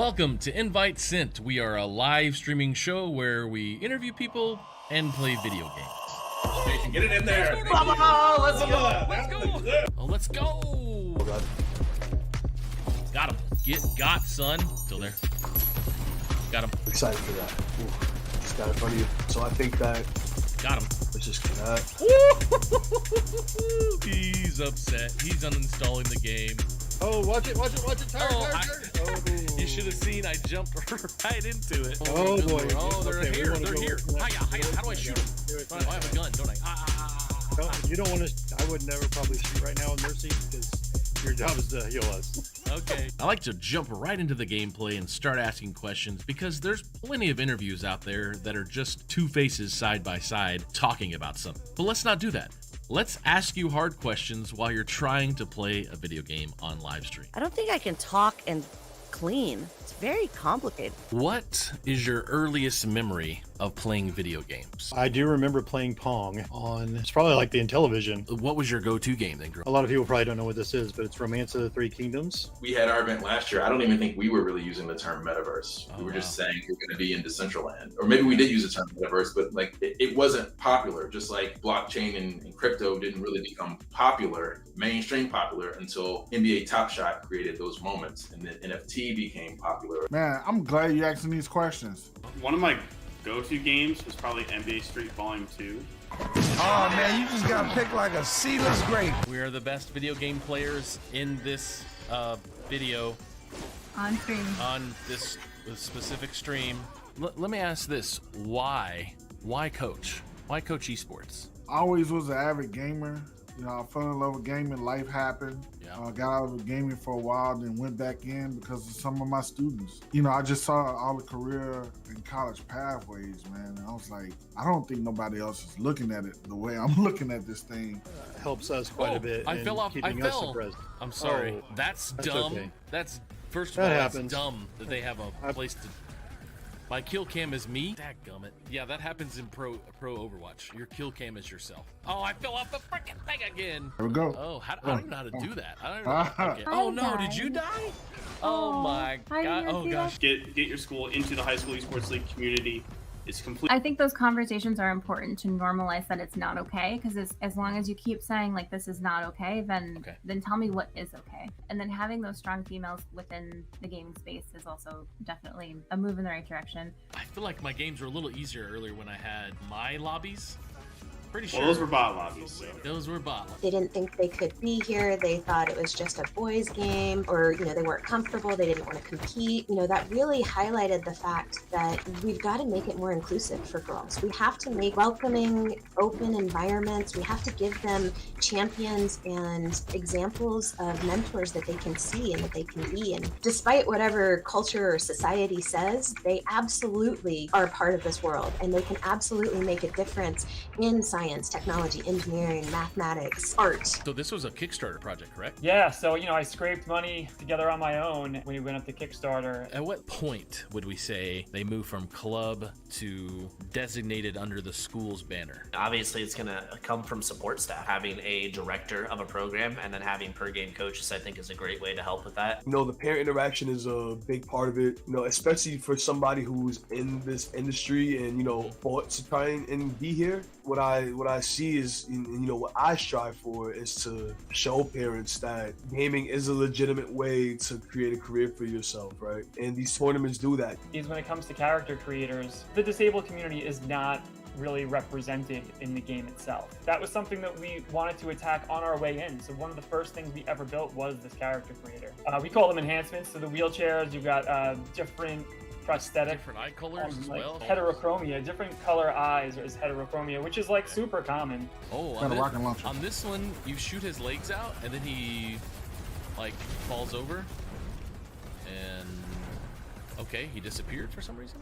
Welcome to Invite Sent. We are a live streaming show where we interview people and play video games. Jason, get it in there. Let's go. Oh, let's go. Got him. Got, son. Still there. Got him. Excited for that. Ooh, just got in front of you. So I think that. Got him. Let's just get that. He's upset. He's uninstalling the game. Oh, watch it. Turn. You should have seen. I jumped right into it. Oh boy. Oh, they're Okay, here. They're here. Hiya. How do I shoot them? Oh, I have a gun, don't I? You don't want to. I would never probably shoot right now in their seat because your job is to heal us. Okay. I like to jump right into the gameplay and start asking questions because there's plenty of interviews out there that are just two faces side by side talking about something. But let's not do that. Let's ask you hard questions while you're trying to play a video game on live stream. I don't think I can talk and clean. It's very complicated. What is your earliest memory of playing video games? I do remember playing Pong on, it's probably like the Intellivision. What was your go-to game then, girl? A lot of people probably don't know what this is, but it's Romance of the Three Kingdoms. We had our event last year. I don't even think we were really using the term metaverse. We were just saying we're going to be in Decentraland. Or maybe we did use the term metaverse, but like it wasn't popular. Just like blockchain and crypto didn't really become popular, mainstream popular, until NBA Top Shot created those moments. And then NFT became popular. Man, I'm glad you asking these questions. One of my go-to games was probably NBA Street Volume 2. Oh man, you just gotta pick like a seedless grape. We are the best video game players in this video on stream. On this specific stream. Let me ask this: Why coach? Why coach esports? I always was an avid gamer. You know, I fell in love with gaming. Life happened. I got out of gaming for a while, then went back in because of some of my students. You know, I just saw all the career and college pathways, man. And I was like, I don't think nobody else is looking at it the way I'm looking at this thing. Helps us quite a bit. I fell off. I fell. I'm sorry. Oh, that's dumb. Okay. That's first of all, that's dumb that they have a place to. My kill cam is me? Dadgummit. Yeah, that happens in pro Overwatch. Your kill cam is yourself. Oh, I fell off the freaking thing again. There we go. Oh, I don't even know how to do that. I don't know. Okay. Oh no, did you die? Oh my god. Oh gosh. Get your school into the high school esports league community. It's complete. I think those conversations are important to normalize that it's not okay, because as long as you keep saying like this is not okay, then tell me what is okay. And then having those strong females within the gaming space is also definitely a move in the right direction. I feel like my games were a little easier earlier when I had my lobbies. Pretty sure. Well, those were bot lobbies. So. Those were bot lobbies. They didn't think they could be here. They thought it was just a boys' game, or, you know, they weren't comfortable. They didn't want to compete. You know, that really highlighted the fact that we've got to make it more inclusive for girls. We have to make welcoming, open environments. We have to give them champions and examples of mentors that they can see and that they can be. And despite whatever culture or society says, they absolutely are a part of this world, and they can absolutely make a difference in science, technology, engineering, mathematics, art. So this was a Kickstarter project, correct? Yeah, so, you know, I scraped money together on my own when we went up to Kickstarter. At what point would we say they move from club to designated under the school's banner? Obviously, it's going to come from support staff. Having a director of a program and then having per game coaches, I think, is a great way to help with that. You know, the parent interaction is a big part of it, you know, especially for somebody who's in this industry and, you know, fought to try and be here. What I see is, you know, what I strive for is to show parents that gaming is a legitimate way to create a career for yourself, right? And these tournaments do that. Is when it comes to character creators, the disabled community is not really represented in the game itself. That was something that we wanted to attack on our way in. So one of the first things we ever built was this character creator. We call them enhancements. So the wheelchairs, you've got different prosthetic, different eye colors as well. Heterochromia, different color eyes is heterochromia, which is like super common. Oh, on this one, you shoot his legs out and then he like falls over and okay, he disappeared for some reason.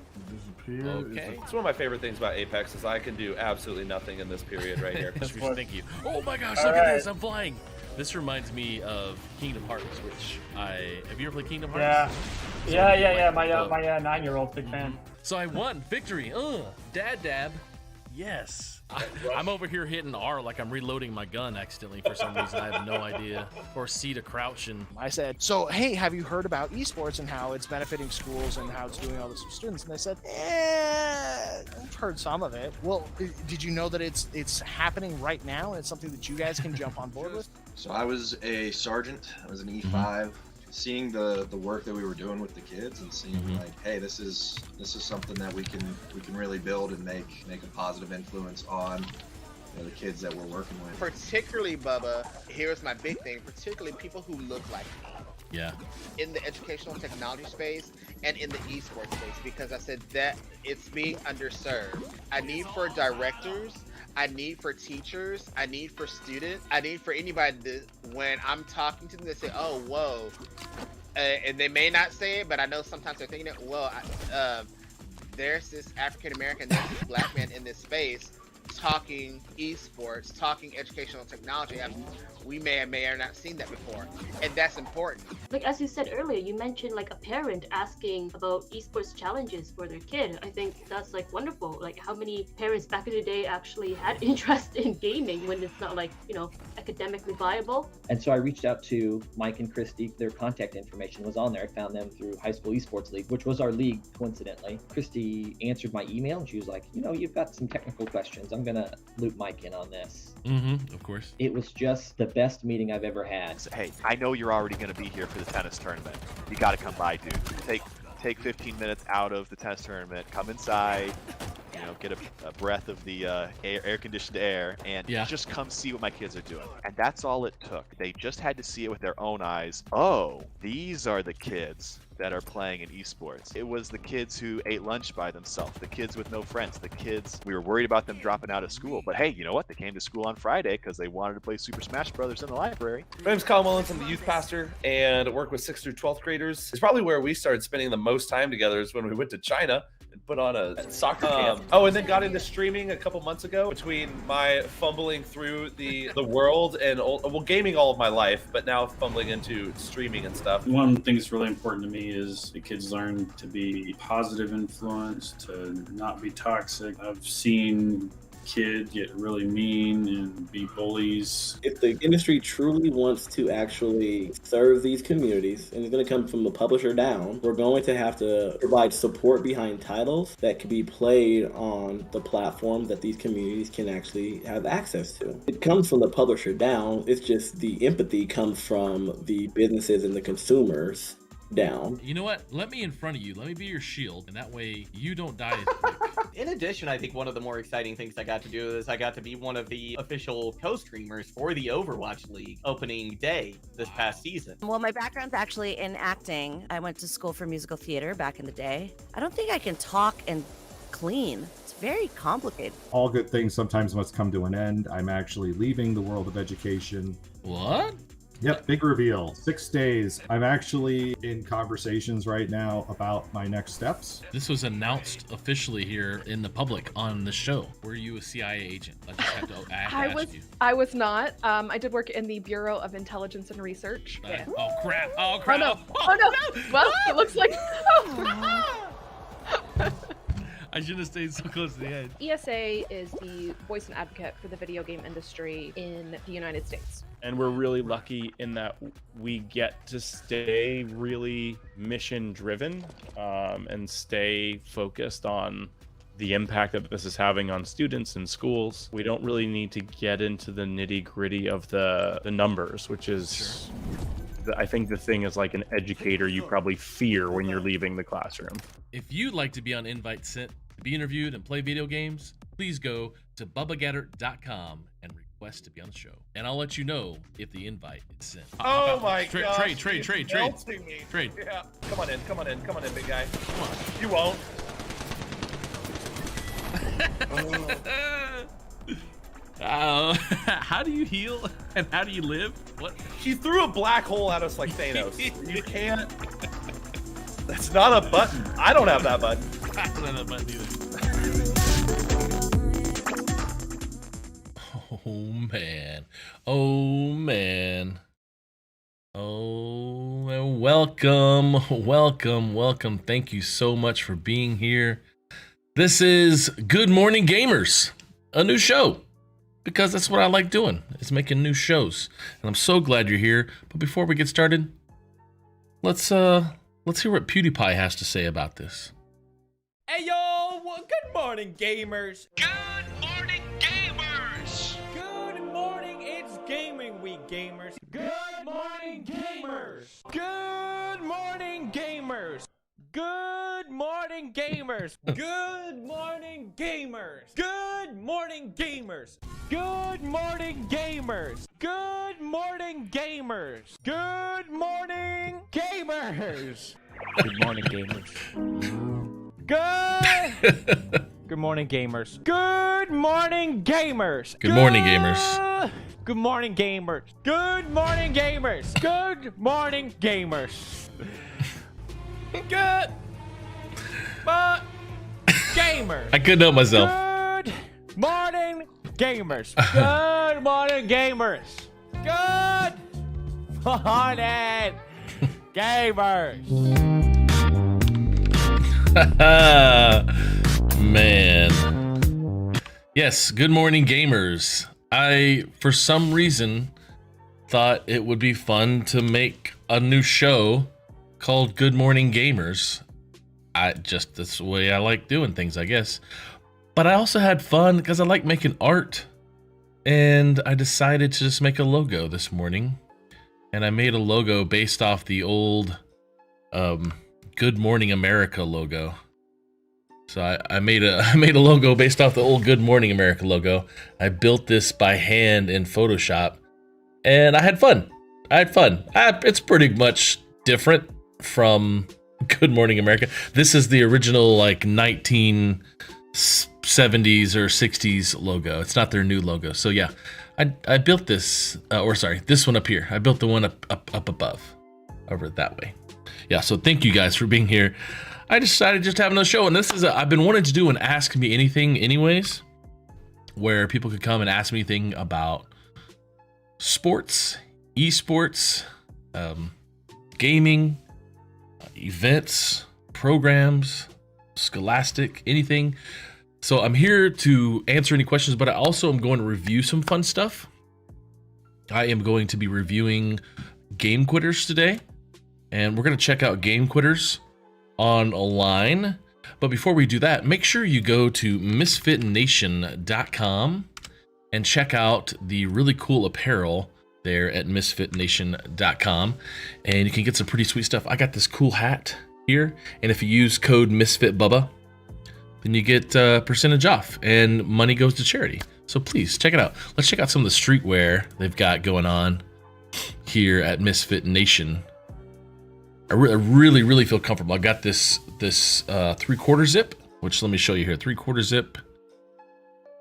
Okay. It's one of my favorite things about Apex is I can do absolutely nothing in this period right here. Thank you. Oh my gosh, look at this, I'm flying. This reminds me of Kingdom Hearts, which have you ever played Kingdom Hearts? Yeah. My 9-year-old big fan. So I won victory. Dad dab. Yes. I'm over here hitting R like I'm reloading my gun accidentally for some reason. I have no idea. Or C to crouch. And I said, so, hey, have you heard about esports and how it's benefiting schools and how it's doing all this for students? And they said, I've heard some of it. Well, did you know that it's happening right now and it's something that you guys can jump on board with? So I was a sergeant. I was an E5. Seeing the work that we were doing with the kids and seeing like, hey, this is something that we can really build and make a positive influence on the kids that we're working with. Particularly, Bubba, here's my big thing, particularly people who look like me. Yeah. In the educational technology space and in the esports space, because I said that it's being underserved. I need for directors, I need for teachers, I need for students, I need for anybody to, when I'm talking to them, they say, oh, whoa. And they may not say it, but I know sometimes they're thinking it, well, there's this African American, there's this black man in this space talking esports, talking educational technology. We may have not seen that before, and that's important. Like as you said earlier, you mentioned like a parent asking about esports challenges for their kid. I think that's like wonderful. Like how many parents back in the day actually had interest in gaming when it's not like, academically viable. And so I reached out to Mike and Christy. Their contact information was on there. I found them through High School Esports League, which was our league, coincidentally. Christy answered my email and she was like, you've got some technical questions. I'm gonna loop Mike in on this. Of course. It was just the best meeting I've ever had. Hey, I know you're already going to be here for the tennis tournament. You got to come by, dude. Take 15 minutes out of the tennis tournament, come inside, get a breath of the air-conditioned air, and just come see what my kids are doing. And that's all it took. They just had to see it with their own eyes. Oh, these are the kids that are playing in esports. It was the kids who ate lunch by themselves, the kids with no friends, the kids, we were worried about them dropping out of school. But hey, you know what? They came to school on Friday because they wanted to play Super Smash Brothers in the library. My name's Kyle Mullins. I'm the youth pastor and work with 6th through 12th graders. It's probably where we started spending the most time together is when we went to China and put on a soccer camp. And then got into streaming a couple months ago between my fumbling through the world and gaming all of my life, but now fumbling into streaming and stuff. One thing that's really important to me is the kids learn to be positive influence, to not be toxic. I've seen kids get really mean and be bullies. If the industry truly wants to actually serve these communities, and it's going to come from the publisher down, we're going to have to provide support behind titles that can be played on the platform that these communities can actually have access to. It comes from the publisher down, it's just the empathy comes from the businesses and the consumers down. You know what? Let me in front of you. Let me be your shield, and that way you don't die as quick. In addition, I think one of the more exciting things I got to do is I got to be one of the official co-streamers for the Overwatch League opening day this past season. Well, my background's actually in acting. I went to school for musical theater back in the day. I don't think I can talk and clean. It's very complicated. All good things sometimes must come to an end. I'm actually leaving the world of education. What? Yep, big reveal. 6 days. I'm actually in conversations right now about my next steps. This was announced officially here in the public on the show. Were you a CIA agent? I just have to ask you. I was not. I did work in the Bureau of Intelligence and Research. Yeah. Oh crap! Oh crap! Oh no! Well, it looks like. I should have stayed so close to the edge. ESA is the voice and advocate for the video game industry in the United States. And we're really lucky in that we get to stay really mission driven and stay focused on the impact that this is having on students and schools. We don't really need to get into the nitty gritty of the numbers, which is, I think the thing is like an educator you probably fear when you're leaving the classroom. If you'd like to be on Invite Sent to be interviewed and play video games, please go to BubbaGatter.com and request to be on the show. And I'll let you know if the invite is sent. Oh my god. Trade. Yeah. Come on in, big guy. Come on. You won't. How do you heal and how do you live? What? He threw a black hole at us like Thanos. You can't. That's not a button. I don't have that button. I don't have that button either. Oh man. Welcome. Thank you so much for being here. This is Good Morning Gamers. a new show because that's what I like doing, is making new shows. And I'm so glad you're here. But before we get started, let's hear what PewDiePie has to say about this. Hey yo, good morning, gamers. Good morning, gamers. Good morning, it's gaming week, gamers. Good morning, gamers. Good morning, gamers. Good morning, gamers. Good morning, gamers. Good morning, gamers. Good morning, gamers. Good morning, gamers. Good morning, gamers. Good morning, gamers. Good morning, gamers. Good morning, gamers. Good morning, gamers. Good morning, gamers. Good morning, gamers. Good morning, gamers. Good gamers. I couldn't help myself. Good morning, gamers. Good morning, gamers. Good morning, gamers. Man. Yes, good morning, gamers. I, for some reason, thought it would be fun to make a new show called Good Morning Gamers. That's the way I like doing things, I guess. But I also had fun because I like making art. And I decided to just make a logo this morning. And I made a logo based off the old Good Morning America logo. So I made a logo based off the old Good Morning America logo. I built this by hand in Photoshop. And I had fun. It's pretty much different from Good Morning America. This is the original like 1970s or 60s logo. It's not their new logo. So yeah, I built this, this one up here. I built the one up above, over that way. Yeah, so thank you guys for being here. I decided just to have another show, and this is I've been wanting to do an Ask Me Anything anyways, where people could come and ask me anything about sports, esports, gaming, events, programs, scholastic, anything. So I'm here to answer any questions, but I also am going to review some fun stuff. I am going to be reviewing Game Quitters today, and we're going to check out Game Quitters online. But before we do that, make sure you go to MisfitNation.com and check out the really cool apparel there at MisfitNation.com, and you can get some pretty sweet stuff. I got this cool hat here, and if you use code MisfitBubba, then you get percentage off, and money goes to charity. So please check it out. Let's check out some of the streetwear they've got going on here at Misfit Nation. I really feel comfortable. I got this 3/4 zip, which let me show you here. 3/4 zip.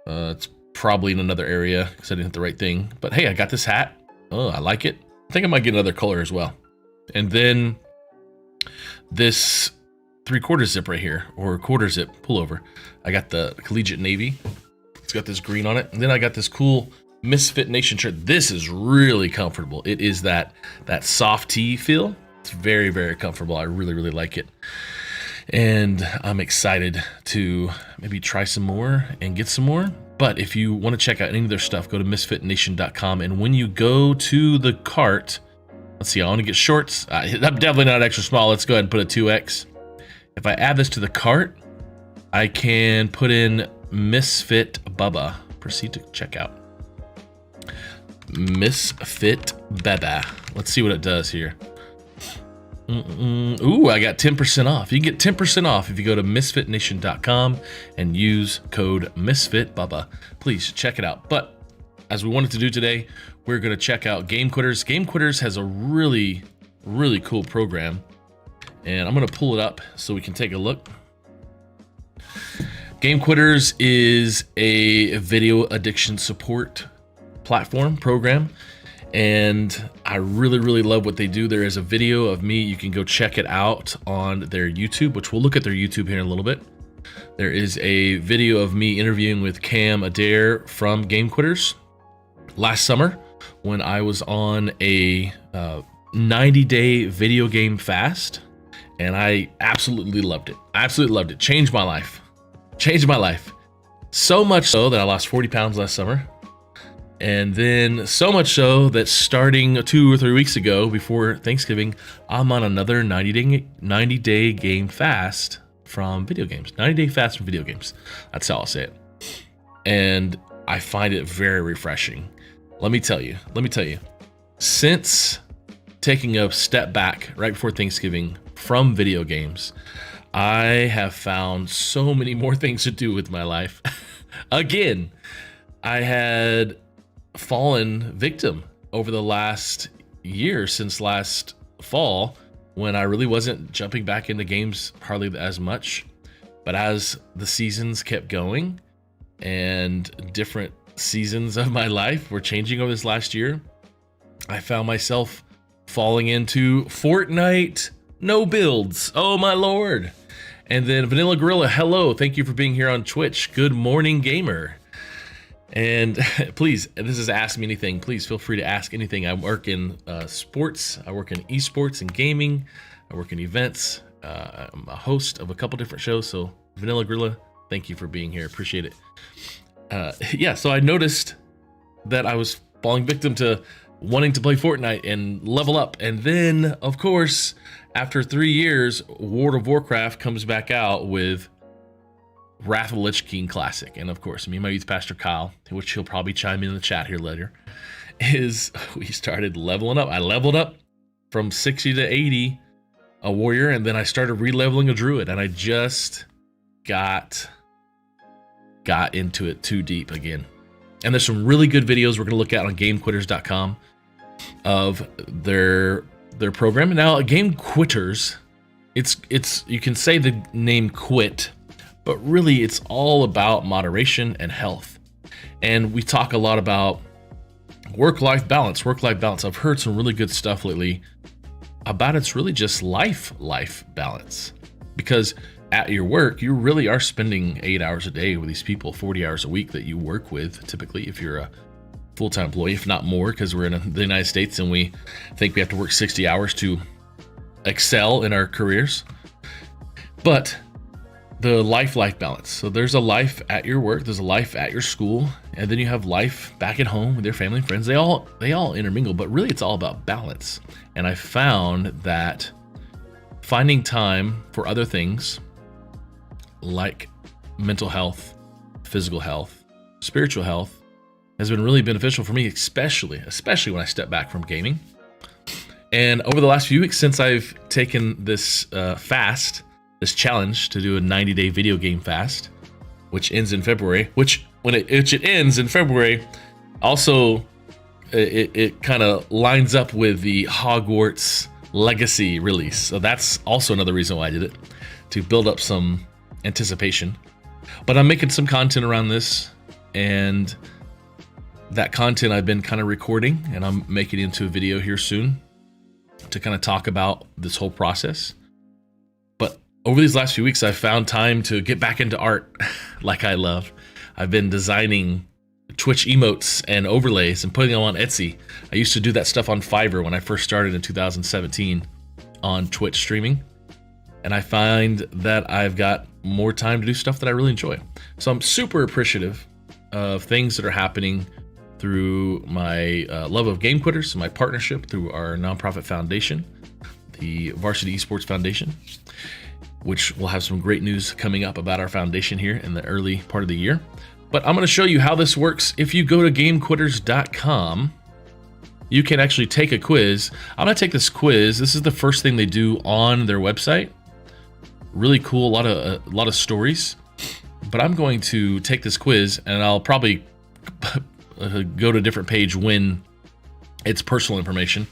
It's probably in another area because I didn't hit the right thing. But hey, I got this hat. Oh, I like it. I think I might get another color as well. And then this 3/4 zip right here, or 1/4 zip pullover. I got the Collegiate Navy. It's got this green on it. And then I got this cool Misfit Nation shirt. This is really comfortable. It is that soft tee feel. It's very, very comfortable. I really like it. And I'm excited to maybe try some more and get some more. But if you want to check out any of their stuff, go to MisfitNation.com. And when you go to the cart, let's see, I want to get shorts. I'm definitely not extra small. Let's go ahead and put a 2X. If I add this to the cart, I can put in Misfit Bubba. Proceed to checkout. Misfit Bubba. Let's see what it does here. Ooh, I got 10% off. You can get 10% off if you go to MisfitNation.com and use code MisfitBubba. Please check it out. But as we wanted to do today, we're going to check out Game Quitters. Game Quitters has a really cool program, and I'm going to pull it up so we can take a look. Game Quitters is a video addiction support platform program, and I really love what they do. There is a video of me. You can go check it out on their YouTube, which we'll look at their YouTube here in a little bit. There is a video of me interviewing with Cam Adair from Game Quitters last summer when I was on a 90-day video game fast, and I absolutely loved it. Changed my life. So much so that I lost 40 pounds last summer. And then so much so that starting 2 or 3 weeks ago, before Thanksgiving, I'm on another 90-day game fast from video games. 90-day fast from video games. That's how I'll say it. And I find it very refreshing. Let me tell you, since taking a step back right before Thanksgiving from video games, I have found so many more things to do with my life. Again, I had fallen victim over the last year, since last fall, when I really wasn't jumping back into games hardly as much. But as the seasons kept going and different seasons of my life were changing over this last year, I found myself falling into Fortnite no builds. Oh my lord. And then Vanilla Gorilla, hello, thank you for being here on Twitch. Good morning, gamer. And please, this is Ask Me Anything. Please feel free to ask anything. I work in sports. I work in esports and gaming. I work in events. I'm a host of a couple different shows. So Vanilla Gorilla, thank you for being here. Appreciate it. Yeah, so I noticed that I was falling victim to wanting to play Fortnite and level up. And then, of course, after 3 years, World of Warcraft comes back out with Wrath of the Lich King Classic. And of course, me and my youth pastor Kyle, which he'll probably chime in the chat here later, we started leveling up. I leveled up from 60 to 80, a warrior, and then I started re-leveling a druid, and I just got into it too deep again. And there's some really good videos we're going to look at on GameQuitters.com of their program. Now, Game Quitters, it's you can say the name quit, but really it's all about moderation and health. And we talk a lot about work-life balance. I've heard some really good stuff lately about it's really just life balance. Because at your work, you really are spending 8 hours a day with these people, 40 hours a week that you work with, typically, if you're a full-time employee, if not more, because we're in the United States and we think we have to work 60 hours to excel in our careers. But the life balance. So there's a life at your work, there's a life at your school, and then you have life back at home with your family and friends. They all intermingle, but really it's all about balance. And I found that finding time for other things like mental health, physical health, spiritual health has been really beneficial for me, especially when I step back from gaming. And over the last few weeks, since I've taken this fast, this challenge to do a 90-day video game fast, which ends in February, which it ends in February, also it kind of lines up with the Hogwarts Legacy release. So that's also another reason why I did it, to build up some anticipation. But I'm making some content around this, and that content I've been kind of recording, and I'm making it into a video here soon to kind of talk about this whole process. But over these last few weeks, I've found time to get back into art like I love. I've been designing Twitch emotes and overlays and putting them on Etsy. I used to do that stuff on Fiverr when I first started in 2017 on Twitch streaming. And I find that I've got more time to do stuff that I really enjoy. So I'm super appreciative of things that are happening through my love of Game Quitters, my partnership through our nonprofit foundation, the Varsity Esports Foundation, which will have some great news coming up about our foundation here in the early part of the year. But I'm going to show you how this works. If you go to GameQuitters.com, you can actually take a quiz. I'm going to take this quiz. This is the first thing they do on their website. Really cool, a lot of stories. But I'm going to take this quiz, and I'll probably go to a different page when it's personal information.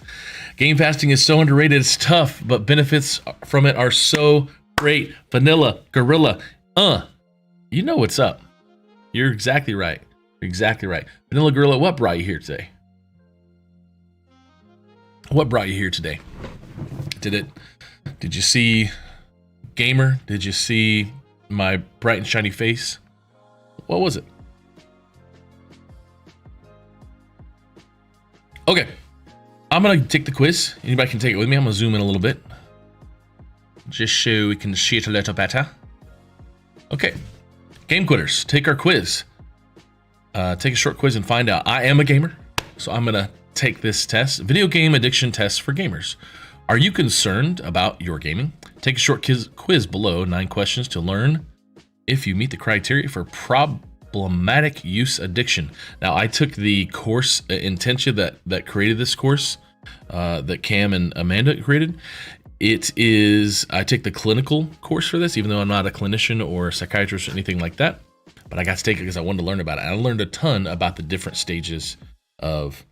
Game fasting is so underrated. It's tough, but benefits from it are so great. Vanilla Gorilla, you know what's up. You're exactly right. Vanilla Gorilla, what brought you here today? Did you see Gamer? Did you see my bright and shiny face? What was it? Okay, I'm gonna take the quiz. Anybody can take it with me. I'm gonna zoom in a little bit, just so we can see it a little better. Okay, Game quitters, take our quiz. Take a short quiz and find out. I am a gamer, so I'm gonna take this test. Video game addiction test for gamers. Are you concerned about your gaming? Take a short quiz below, 9 questions to learn if you meet the criteria for problematic use addiction. Now, I took the course Intentia that created this course, that Cam and Amanda created. I take the clinical course for this, even though I'm not a clinician or a psychiatrist or anything like that. But I got to take it because I wanted to learn about it. And I learned a ton about the different stages of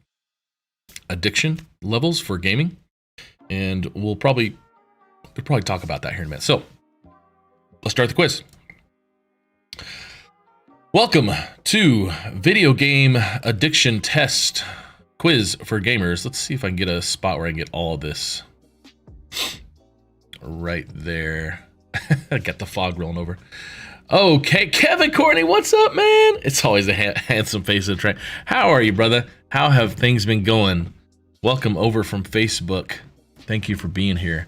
addiction levels for gaming. And we'll probably talk about that here in a minute. So let's start the quiz. Welcome to Video Game Addiction Test Quiz for Gamers. Let's see if I can get a spot where I can get all of this right there. I got the fog rolling over. Okay, Kevin Courtney, what's up, man? It's always a handsome face of the train. How are you, brother? How have things been going? Welcome over from Facebook. Thank you for being here.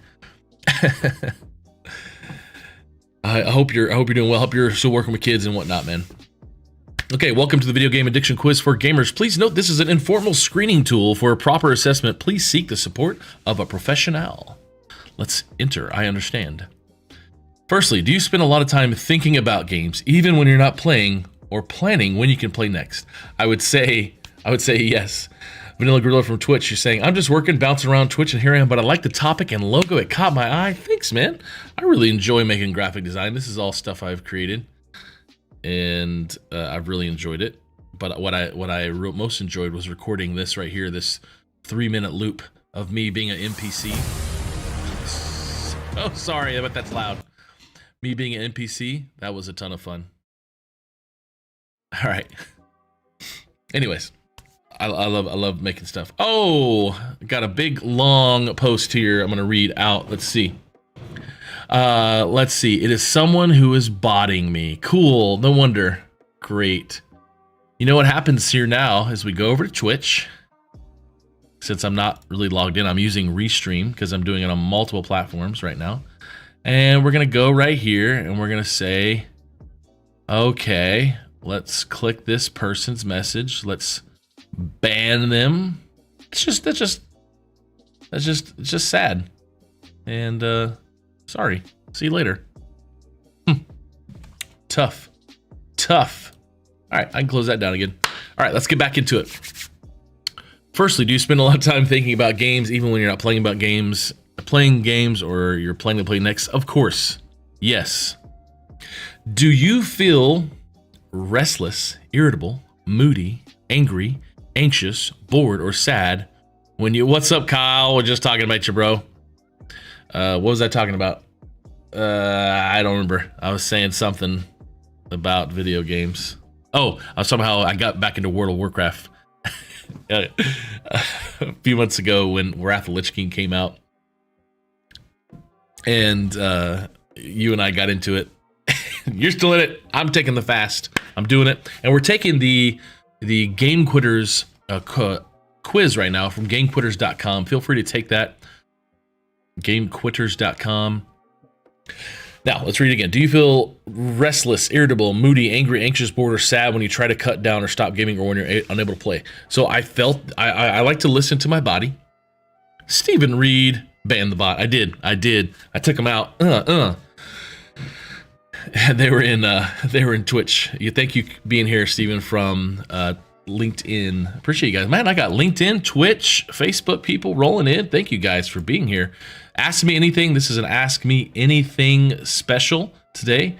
I hope you're doing well. Hope you're still working with kids and whatnot, man. Okay, welcome to the Video Game Addiction Quiz for Gamers. Please note this is an informal screening tool. For a proper assessment, please seek the support of a professional. Let's enter. I understand. Firstly, do you spend a lot of time thinking about games, even when you're not playing, or planning when you can play next? I would say yes. Vanilla Gorilla from Twitch, you're saying, I'm just working, bouncing around Twitch, and here I am, but I like the topic and logo. It caught my eye. Thanks, man. I really enjoy making graphic design. This is all stuff I've created, and I've really enjoyed it. But what I most enjoyed was recording this right here, this 3-minute loop of me being an NPC. Oh, sorry, but that's loud. Me being an NPC, that was a ton of fun. All right. Anyways, I love making stuff. Oh, got a big long post here. I'm gonna read out. Let's see. It is someone who is botting me. Cool. No wonder. Great. You know what happens here now is we go over to Twitch. Since I'm not really logged in, I'm using Restream because I'm doing it on multiple platforms right now. And we're going to go right here and we're going to say, okay, let's click this person's message. Let's ban them. It's just sad. And sorry. See you later. Tough. All right, I can close that down again. All right, let's get back into it. Firstly, do you spend a lot of time thinking about games even when you're not playing games, or you're planning to play next? Of course. Yes. Do you feel restless, irritable, moody, angry, anxious, bored, or sad when you... What's up, Kyle? We're just talking about you, bro. What was I talking about? I don't remember. I was saying something about video games. Oh, I was talking about how I got back into World of Warcraft a few months ago when Wrath of Lich King came out. And you and I got into it. You're still in it. I'm taking the fast. I'm doing it. And we're taking the Game Quitters quiz right now from GameQuitters.com. Feel free to take that. GameQuitters.com. Now, let's read it again. Do you feel restless, irritable, moody, angry, anxious, bored, or sad when you try to cut down or stop gaming or when you're unable to play? So I like to listen to my body. Stephen Reed, ban the bot. I did. I took them out. They were in Twitch. Thank you being here, Stephen, from LinkedIn. Appreciate you guys. Man, I got LinkedIn, Twitch, Facebook people rolling in. Thank you guys for being here. Ask me anything. This is an Ask Me Anything special today.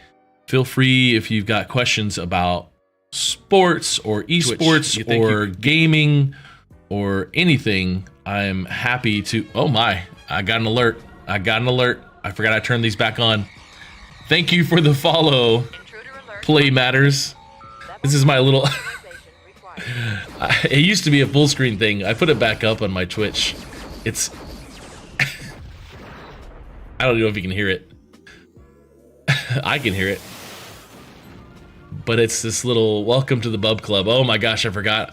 Feel free if you've got questions about sports or esports or gaming or anything. I'm happy to... Oh my, I got an alert. I forgot I turned these back on. Thank you for the follow. Play Matters. This is my little... It used to be a full screen thing. I put it back up on my Twitch. It's... I don't know if you can hear it. I can hear it. But it's this little welcome to the Bub Club. Oh my gosh, I forgot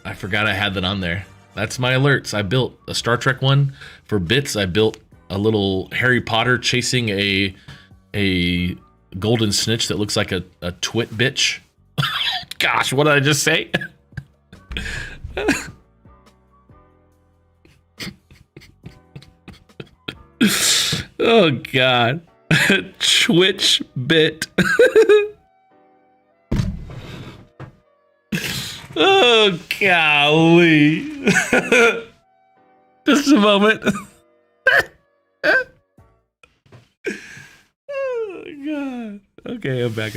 I had that on there. That's my alerts. I built a Star Trek one for bits. I built a little Harry Potter chasing a golden snitch that looks like a twit bitch. Gosh, what did I just say? Oh God. Twitch bit. Oh golly. Just a moment. Oh God. Okay, I'm back.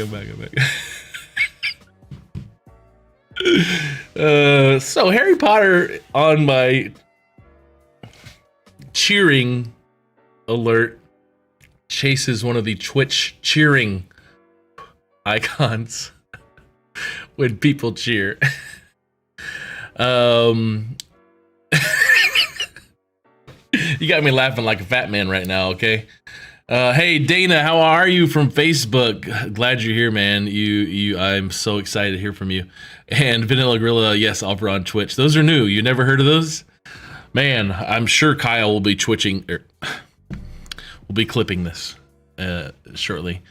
So Harry Potter on my cheering alert chases one of the Twitch cheering icons when people cheer. You got me laughing like a fat man right now, okay? Hey Dana, how are you from Facebook? Glad you're here, man. I'm so excited to hear from you. And Vanilla Gorilla, yes, over on Twitch. Those are new. You never heard of those? Man, I'm sure Kyle will be twitching, will be clipping this shortly,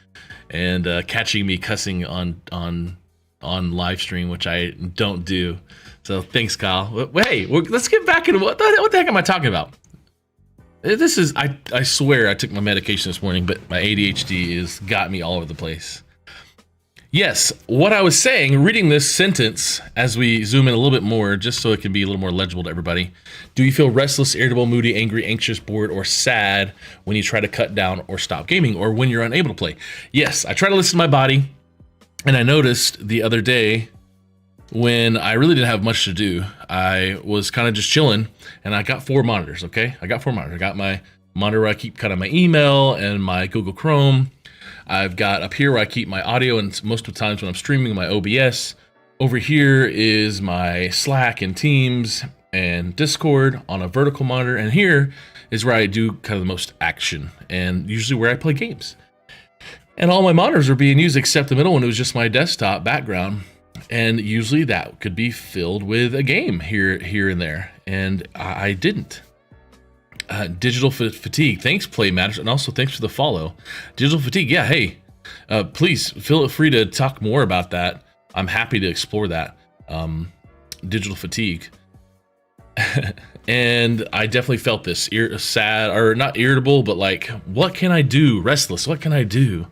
and catching me cussing on live stream, which I don't do. So thanks, Kyle. Hey, let's get back into what the heck am I talking about? This is, I swear I took my medication this morning, but my ADHD has got me all over the place. Yes, what I was saying, reading this sentence as we zoom in a little bit more, just so it can be a little more legible to everybody. Do you feel restless, irritable, moody, angry, anxious, bored, or sad when you try to cut down or stop gaming, or when you're unable to play? Yes, I try to listen to my body, and I noticed the other day when I really didn't have much to do, I was kind of just chilling, and I got 4 monitors, okay? I got my monitor where I keep kind of my email and my Google Chrome. I've got up here where I keep my audio, and most of the times when I'm streaming, my OBS. Over here is my Slack and Teams and Discord on a vertical monitor, and here is where I do kind of the most action, and usually where I play games. And all my monitors are being used except the middle one. It was just my desktop background. And usually that could be filled with a game here and there. And I didn't. Digital fatigue. Thanks, Play Matters. And also thanks for the follow. Digital fatigue. Yeah, hey, please feel free to talk more about that. I'm happy to explore that. Digital fatigue. And I definitely felt this sad, or not irritable, but like, what can I do? Restless. What can I do?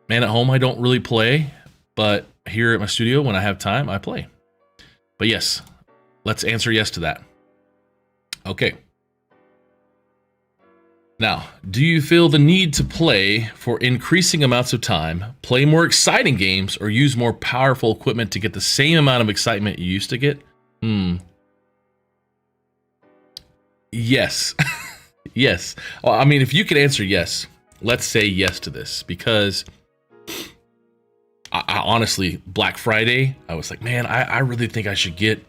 Man, at home, I don't really play, but here at my studio, when I have time, I play. But yes, let's answer yes to that. Okay. Now, do you feel the need to play for increasing amounts of time, play more exciting games, or use more powerful equipment to get the same amount of excitement you used to get? Yes. Yes. Well, I mean, if you could answer yes, let's say yes to this, because I honestly, Black Friday, I was like, man, I really think I should get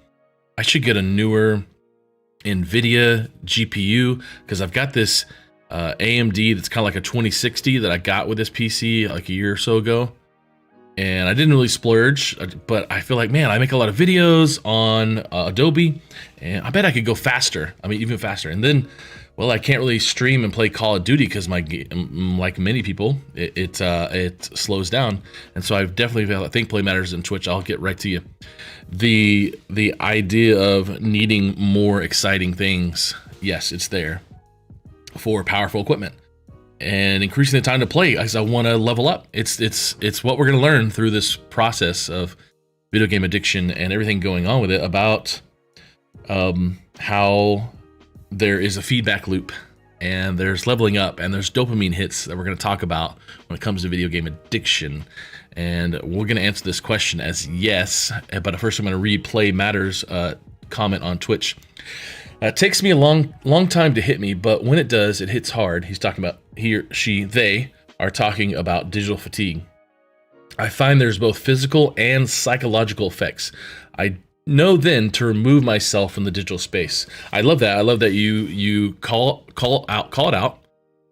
a newer NVIDIA GPU, because I've got this AMD that's kind of like a 2060 that I got with this PC like a year or so ago. And I didn't really splurge, but I feel like, man, I make a lot of videos on Adobe, and I bet I could go faster. I mean, even faster. And then, well, I can't really stream and play Call of Duty because like many people, it slows down. And so I definitely, I think Play Matters and Twitch, I'll get right to you. The idea of needing more exciting things, yes, it's there for powerful equipment. And increasing the time to play as I want to level up. It's what we're going to learn through this process of video game addiction and everything going on with it, about how there is a feedback loop, and there's leveling up, and there's dopamine hits that we're going to talk about when it comes to video game addiction. And we're going to answer this question as yes, but first I'm going to read Play Matters comment on Twitch. It takes me a long time to hit me, but when it does, it hits hard. He's talking about they are talking about digital fatigue. I find there's both physical and psychological effects. I know then to remove myself from the digital space. I love that. I love that you call it out,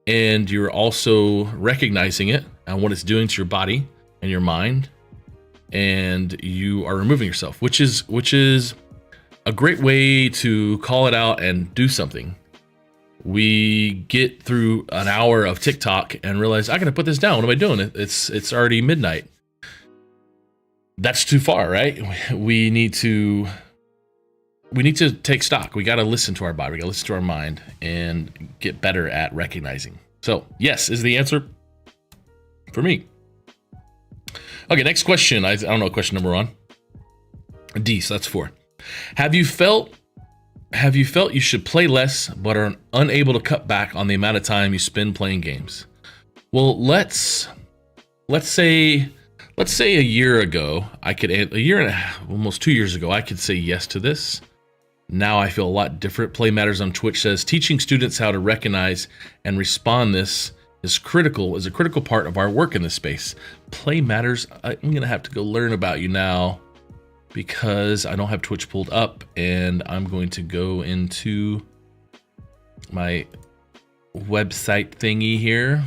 and you're also recognizing it and what it's doing to your body and your mind, and you are removing yourself, which is a great way to call it out and do something. we get through an hour of TikTok and realize I gotta put this down. What am I doing? It's already midnight. That's too far, right? We need to take stock. We gotta listen to our body. We gotta listen to our mind and get better at recognizing. So yes is the answer for me. Okay, next question. I don't know what question number we're on. D, so that's 4. Have you felt you should play less but are unable to cut back on the amount of time you spend playing games? Well, let's say a year ago, almost 2 years ago, I could say yes to this. Now I feel a lot different. Play Matters on Twitch says teaching students how to recognize and respond this is a critical part of our work in this space. Play Matters, I'm gonna have to go learn about you now because I don't have Twitch pulled up, and I'm going to go into my website thingy here.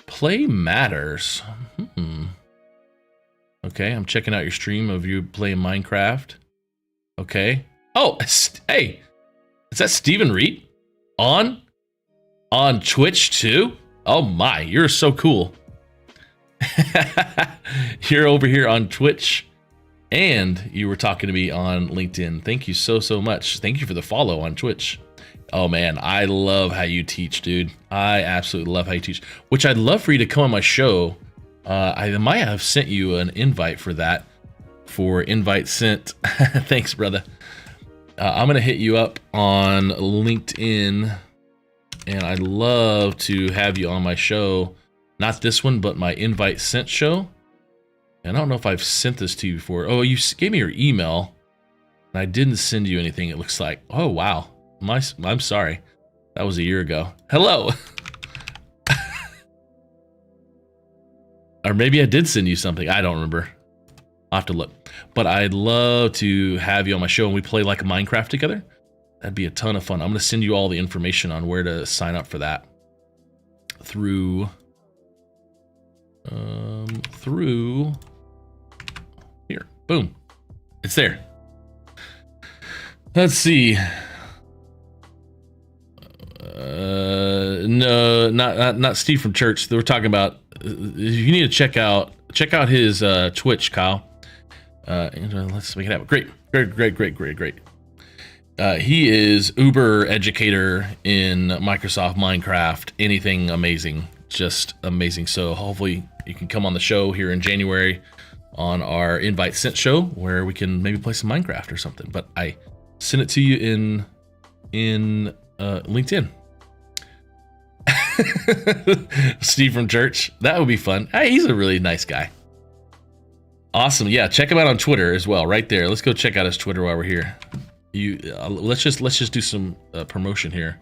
Play Matters. Okay, I'm checking out your stream of you playing Minecraft. Okay. Oh, hey, is that Stephen Reed on Twitch too? Oh my, you're so cool. You're over here on Twitch, and you were talking to me on LinkedIn. Thank you so much. Thank you for the follow on Twitch. Oh man, I love how you teach, dude. I absolutely love how you teach, which I'd love for you to come on my show. I might have sent you an invite for that, for invite sent. Thanks, brother. I'm going to hit you up on LinkedIn, and I'd love to have you on my show. Not this one, but my invite sent show. And I don't know if I've sent this to you before. Oh, you gave me your email, and I didn't send you anything, it looks like. Oh, wow. I'm sorry. That was a year ago. Hello. Or maybe I did send you something. I don't remember. I'll have to look. But I'd love to have you on my show and we play like Minecraft together. That'd be a ton of fun. I'm going to send you all the information on where to sign up for that through here. Boom. It's there. Let's see. No, not Steve from church. They were talking about, you need to check out his Twitch, Kyle. Let's make it happen. Great. He is uber educator in Microsoft, Minecraft, anything amazing, just amazing. So hopefully you can come on the show here in January on our invite sent show where we can maybe play some Minecraft or something. But I sent it to you in LinkedIn. Steve from church. That would be fun. Hey, he's a really nice guy. Awesome. Yeah, check him out on Twitter as well. Right there. Let's go check out his Twitter while we're here. Let's just do some promotion here,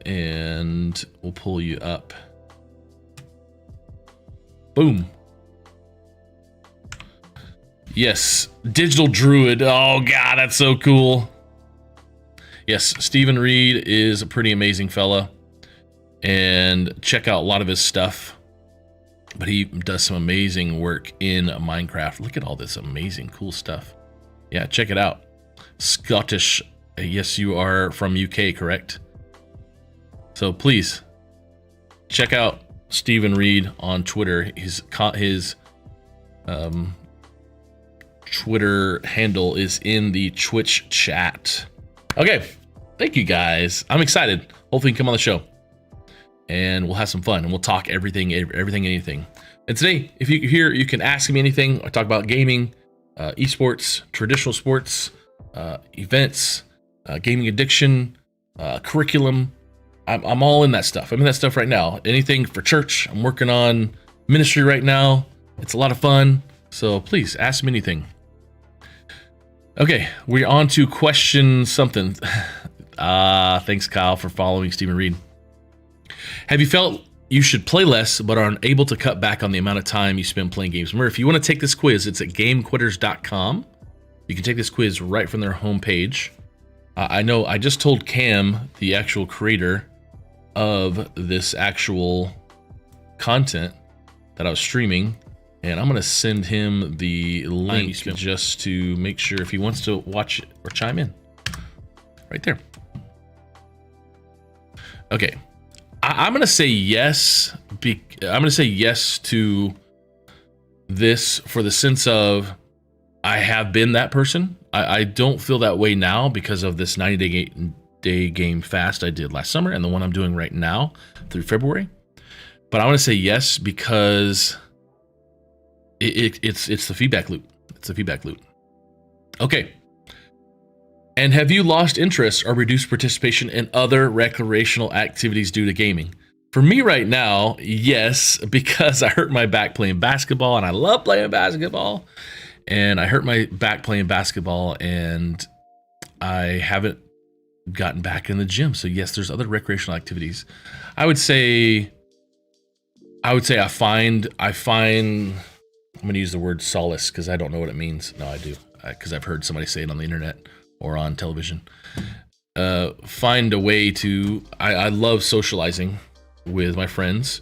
and we'll pull you up. Boom. Yes, Digital Druid. Oh god, that's so cool. Yes, Stephen Reed is a pretty amazing fella, and check out a lot of his stuff. But he does some amazing work in Minecraft. Look at all this amazing, cool stuff. Yeah, check it out. Scottish. Yes, you are from UK, correct? So please check out Stephen Reed on Twitter. His Twitter handle is in the Twitch chat. Okay, thank you guys. I'm excited. Hopefully you can come on the show and we'll have some fun and we'll talk everything, anything. And today, if you're here, you can ask me anything. I talk about gaming, esports, traditional sports, events, gaming addiction, curriculum. I'm all in that stuff. I'm in that stuff right now. Anything for church. I'm working on ministry right now. It's a lot of fun. So please ask me anything. Okay, we're on to question something. Thanks, Kyle, for following Stephen Reed. Have you felt you should play less but are unable to cut back on the amount of time you spend playing games? Remember, if you want to take this quiz, it's at gamequitters.com. You can take this quiz right from their homepage. I know I just told Cam, the actual creator of this actual content that I was streaming, and I'm going to send him the link just to make sure if he wants to watch it or chime in. Right there. Okay, I'm gonna say yes. I'm gonna say yes to this for the sense of I have been that person. I don't feel that way now because of this 90-day game fast I did last summer and the one I'm doing right now through February. But I want to say yes because it's the feedback loop. It's the feedback loop. Okay. And have you lost interest or reduced participation in other recreational activities due to gaming? For me right now, yes, because I hurt my back playing basketball, and I love playing basketball. And I hurt my back playing basketball, and I haven't gotten back in the gym. So yes, there's other recreational activities. I would say I find I'm going to use the word solace because I don't know what it means. No, I do, because I've heard somebody say it on the internet or on television. Find a way to, I love socializing with my friends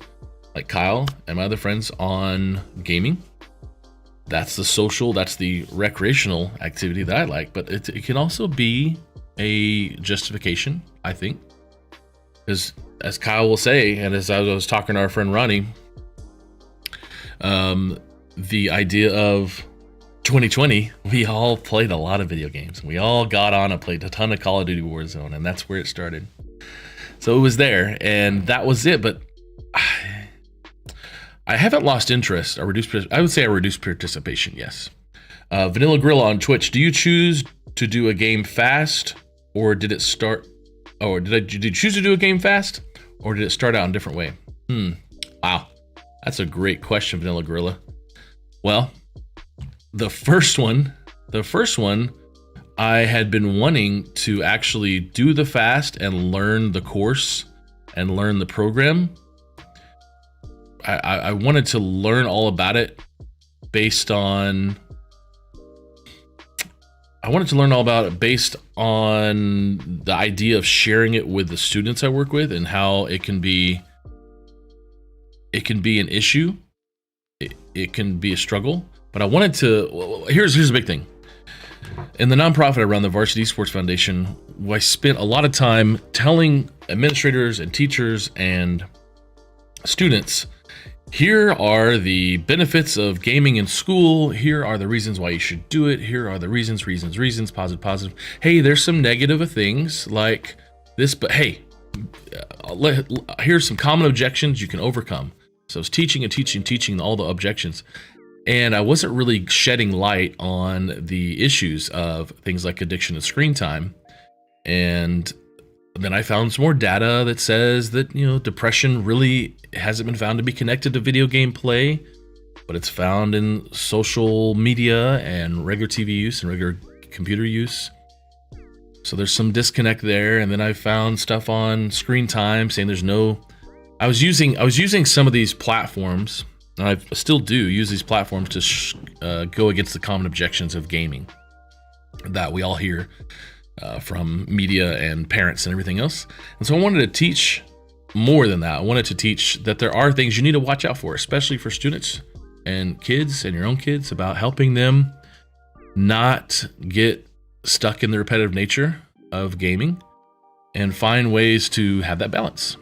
like Kyle and my other friends on gaming. That's the social, that's the recreational activity that I like, but it can also be a justification, I think. Because as Kyle will say, and as I was talking to our friend Ronnie, the idea of 2020, we all played a lot of video games. We all got on and played a ton of Call of Duty Warzone, and that's where it started. So it was there, and that was it, but I haven't lost interest. I would say I reduced participation, yes. Vanilla Gorilla on Twitch, do you choose to do a game fast, or did it start, did you choose to do a game fast, or did it start out in a different way? Wow, that's a great question, Vanilla Gorilla. Well, the first one, I had been wanting to actually do the fast and learn the course and learn the program. I wanted to learn all about it based on the idea of sharing it with the students I work with and how it can be an issue. It can be a struggle, but I wanted to, here's the big thing. In the nonprofit I run, the Varsity Esports Foundation, I spent a lot of time telling administrators and teachers and students, here are the benefits of gaming in school. Here are the reasons why you should do it. Here are the reasons, positive. Hey, there's some negative things like this, but hey, here's some common objections you can overcome. So it's teaching all the objections. And I wasn't really shedding light on the issues of things like addiction and screen time. And then I found some more data that says that, depression really hasn't been found to be connected to video game play, but it's found in social media and regular TV use and regular computer use. So there's some disconnect there. And then I found stuff on screen time saying I was using some of these platforms, and I still do use these platforms to go against the common objections of gaming that we all hear from media and parents and everything else. And so I wanted to teach more than that. I wanted to teach that there are things you need to watch out for, especially for students and kids and your own kids, about helping them not get stuck in the repetitive nature of gaming and find ways to have that balance.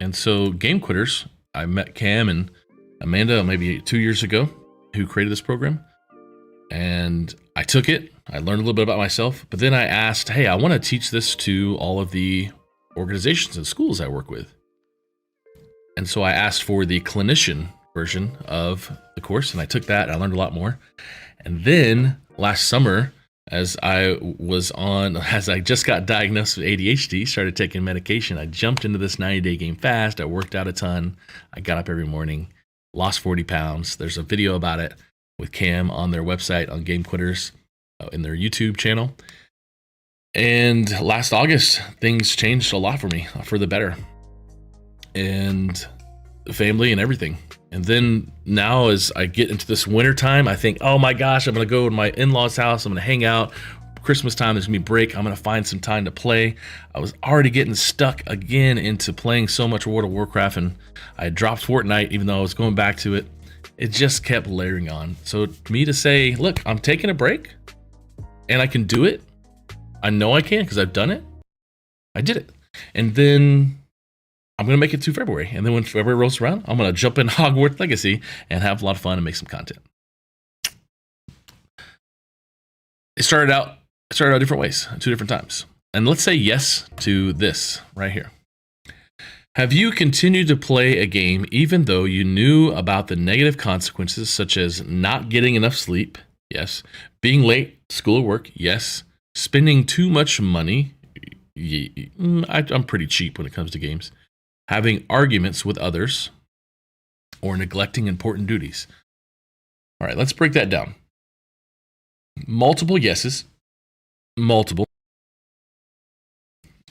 And so Game Quitters, I met Cam and Amanda maybe 2 years ago, who created this program. And I took it, I learned a little bit about myself, but then I asked, hey, I want to teach this to all of the organizations and schools I work with. And so I asked for the clinician version of the course, and I took that and I learned a lot more. And then last summer, as I just got diagnosed with ADHD, started taking medication, I jumped into this 90-day game fast. I worked out a ton. I got up every morning, lost 40 pounds. There's a video about it with Cam on their website on Game Quitters in their YouTube channel. And last August, things changed a lot for me, for the better. And the family and everything. And then now as I get into this winter time, I think, oh my gosh, I'm going to go to my in-laws' house. I'm going to hang out. Christmas time, there's going to be a break. I'm going to find some time to play. I was already getting stuck again into playing so much World of Warcraft, and I dropped Fortnite even though I was going back to it. It just kept layering on. So me to say, look, I'm taking a break and I can do it. I know I can because I've done it. I did it. And then I'm going to make it to February. And then when February rolls around, I'm going to jump in Hogwarts Legacy and have a lot of fun and make some content. It started out different ways, 2 different times. And let's say yes to this right here. Have you continued to play a game even though you knew about the negative consequences, such as not getting enough sleep? Yes. Being late, school or work? Yes. Spending too much money? I'm pretty cheap when it comes to games. Having arguments with others? Or neglecting important duties? All right, let's break that down. Multiple yeses. Multiple.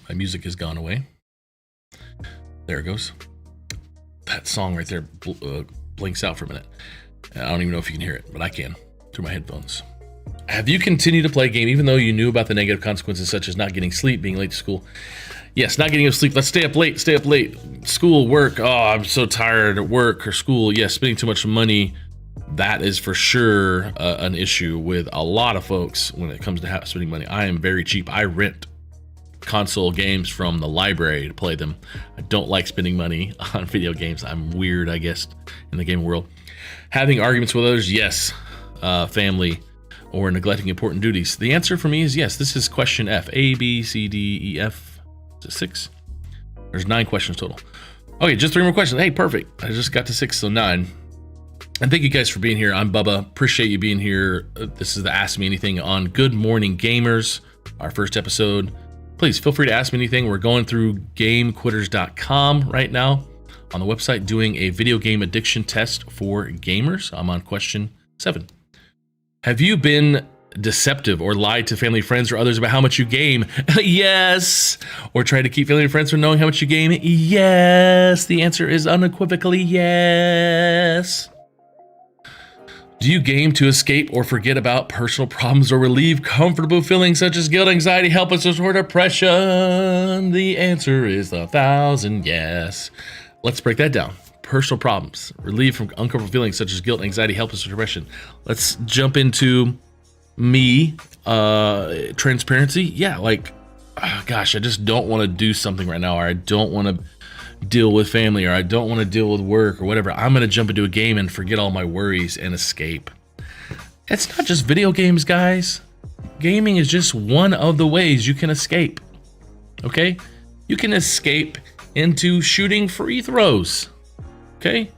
My music has gone away. There it goes. That song right there blinks out for a minute. I don't even know if you can hear it, but I can through my headphones. Have you continued to play a game even though you knew about the negative consequences such as not getting sleep, being late to school? Yes, not getting enough sleep. Let's stay up late, School, work. Oh, I'm so tired at work or school. Yes, spending too much money. That is for sure an issue with a lot of folks when it comes to spending money. I am very cheap. I rent console games from the library to play them. I don't like spending money on video games. I'm weird, I guess, in the game world. Having arguments with others, yes. Family, or neglecting important duties. The answer for me is yes. This is question F. A, B, C, D, E, F. Is it 6? There's 9 questions total. Okay, just 3 more questions. Hey, perfect. I just got to 6, so 9. And thank you guys for being here. I'm Bubba. Appreciate you being here. This is the Ask Me Anything on Good Morning Gamers, our first episode. Please feel free to ask me anything. We're going through GameQuitters.com right now on the website doing a video game addiction test for gamers. I'm on question 7. Have you been deceptive or lied to family, friends, or others about how much you game? Yes. Or tried to keep family and friends from knowing how much you game? Yes. The answer is unequivocally yes. Do you game to escape or forget about personal problems or relieve comfortable feelings such as guilt, anxiety, helplessness, or depression? The answer is 1,000 yes. Let's break that down. Personal problems, relieve from uncomfortable feelings such as guilt, anxiety, helplessness, or depression. Let's jump into me. Transparency. Yeah, like, gosh, I just don't want to do something right now, or I don't want to deal with family, or I don't want to deal with work or whatever. I'm going to jump into a game and forget all my worries and escape. It's not just video games, guys. Gaming is just one of the ways you can escape. Okay? You can escape into shooting free throws. Okay?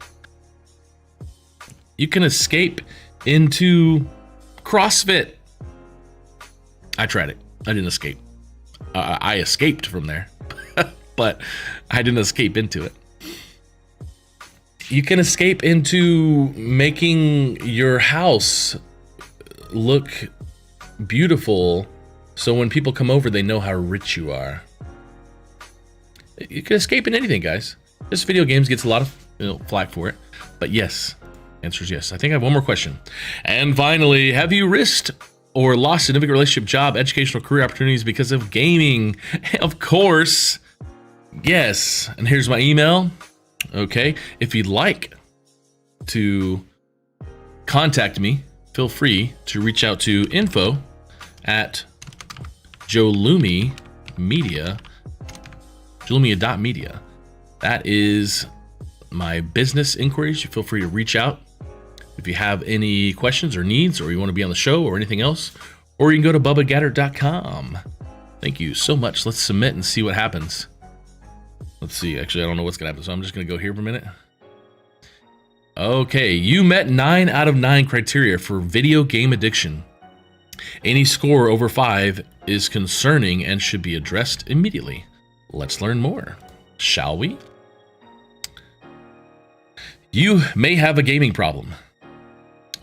You can escape into CrossFit. I tried it. I didn't escape. I escaped from there. But I didn't escape into it. You can escape into making your house look beautiful so when people come over, they know how rich you are. You can escape in anything, guys. This video games gets a lot of flack for it. But yes, answer is yes. I think I have one more question. And finally, have you risked or lost a significant relationship, job, educational, career opportunities because of gaming? Of course. Yes, and here's my email. Okay, if you'd like to contact me, feel free to reach out to info@jolumia.media. That is my business inquiries. You feel free to reach out if you have any questions or needs, or you want to be on the show or anything else, or you can go to bubbagatter.com. Thank you so much. Let's submit and see what happens. Let's see. Actually, I don't know what's going to happen, so I'm just going to go here for a minute. Okay, you met 9 out of 9 criteria for video game addiction. Any score over 5 is concerning and should be addressed immediately. Let's learn more, shall we? You may have a gaming problem.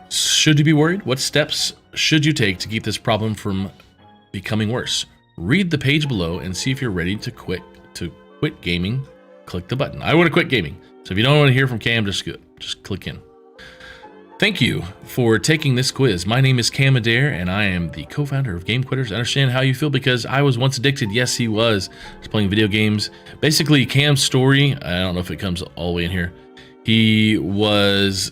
Should you be worried? What steps should you take to keep this problem from becoming worse? Read the page below and see if you're ready to quit gaming. Click the button. I want to quit gaming. So if you don't want to hear from Cam, just click in. Thank you for taking this quiz. My name is Cam Adair, and I am the co-founder of Game Quitters. I understand how you feel because I was once addicted. Yes, he was. I was playing video games. Basically, Cam's story, I don't know if it comes all the way in here. He was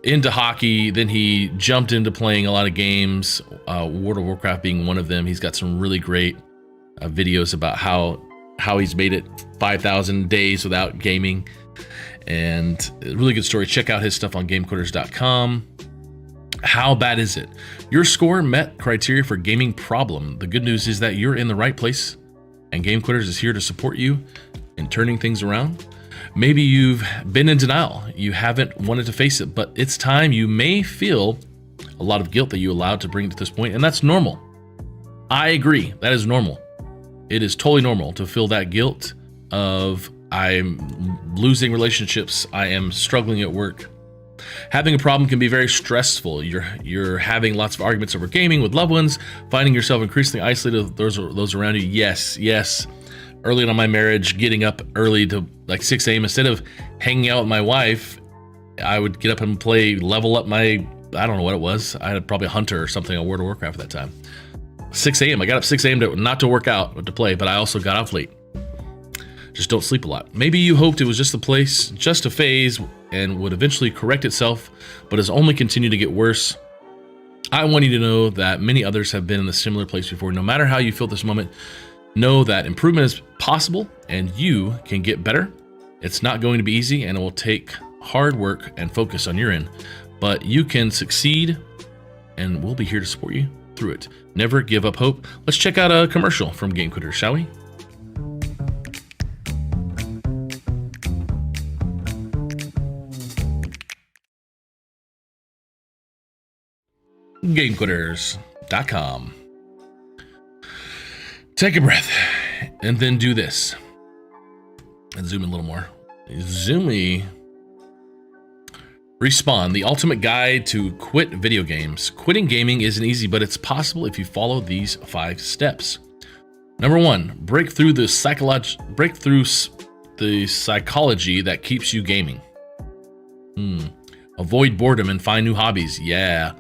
into hockey, then he jumped into playing a lot of games, World of Warcraft being one of them. He's got some really great videos about how he's made it 5,000 days without gaming, and a really good story. Check out his stuff on GameQuitters.com. How bad is it? Your score met criteria for gaming problem. The good news is that you're in the right place, and Game Quitters is here to support you in turning things around. Maybe you've been in denial. You haven't wanted to face it, but it's time. You may feel a lot of guilt that you allowed to bring to this point, and that's normal. I agree. That is normal. It is totally normal to feel that guilt of I'm losing relationships. I am struggling at work. Having a problem can be very stressful. You're having lots of arguments over gaming with loved ones, finding yourself increasingly isolated with those around you. Yes. Early on in my marriage, getting up early to like 6 a.m. instead of hanging out with my wife, I would get up and level up my, I don't know what it was. I had probably a Hunter or something on World of Warcraft at that time. 6 a.m. I got up 6 a.m. not to work out, but to play, but I also got off late. Just don't sleep a lot. Maybe you hoped it was just a phase, and would eventually correct itself, but has only continued to get worse. I want you to know that many others have been in a similar place before. No matter how you feel this moment, know that improvement is possible and you can get better. It's not going to be easy, and it will take hard work and focus on your end, but you can succeed, and we'll be here to support you through it. Never give up hope. Let's check out a commercial from Game Quitters, shall we? GameQuitters.com. Take a breath and then do this. And zoom in a little more. Zoomy. Respawn, the ultimate guide to quit video games. Quitting gaming isn't easy, but it's possible if you follow these 5 steps. Number 1, break through the psychology that keeps you gaming. Avoid boredom and find new hobbies. Yeah.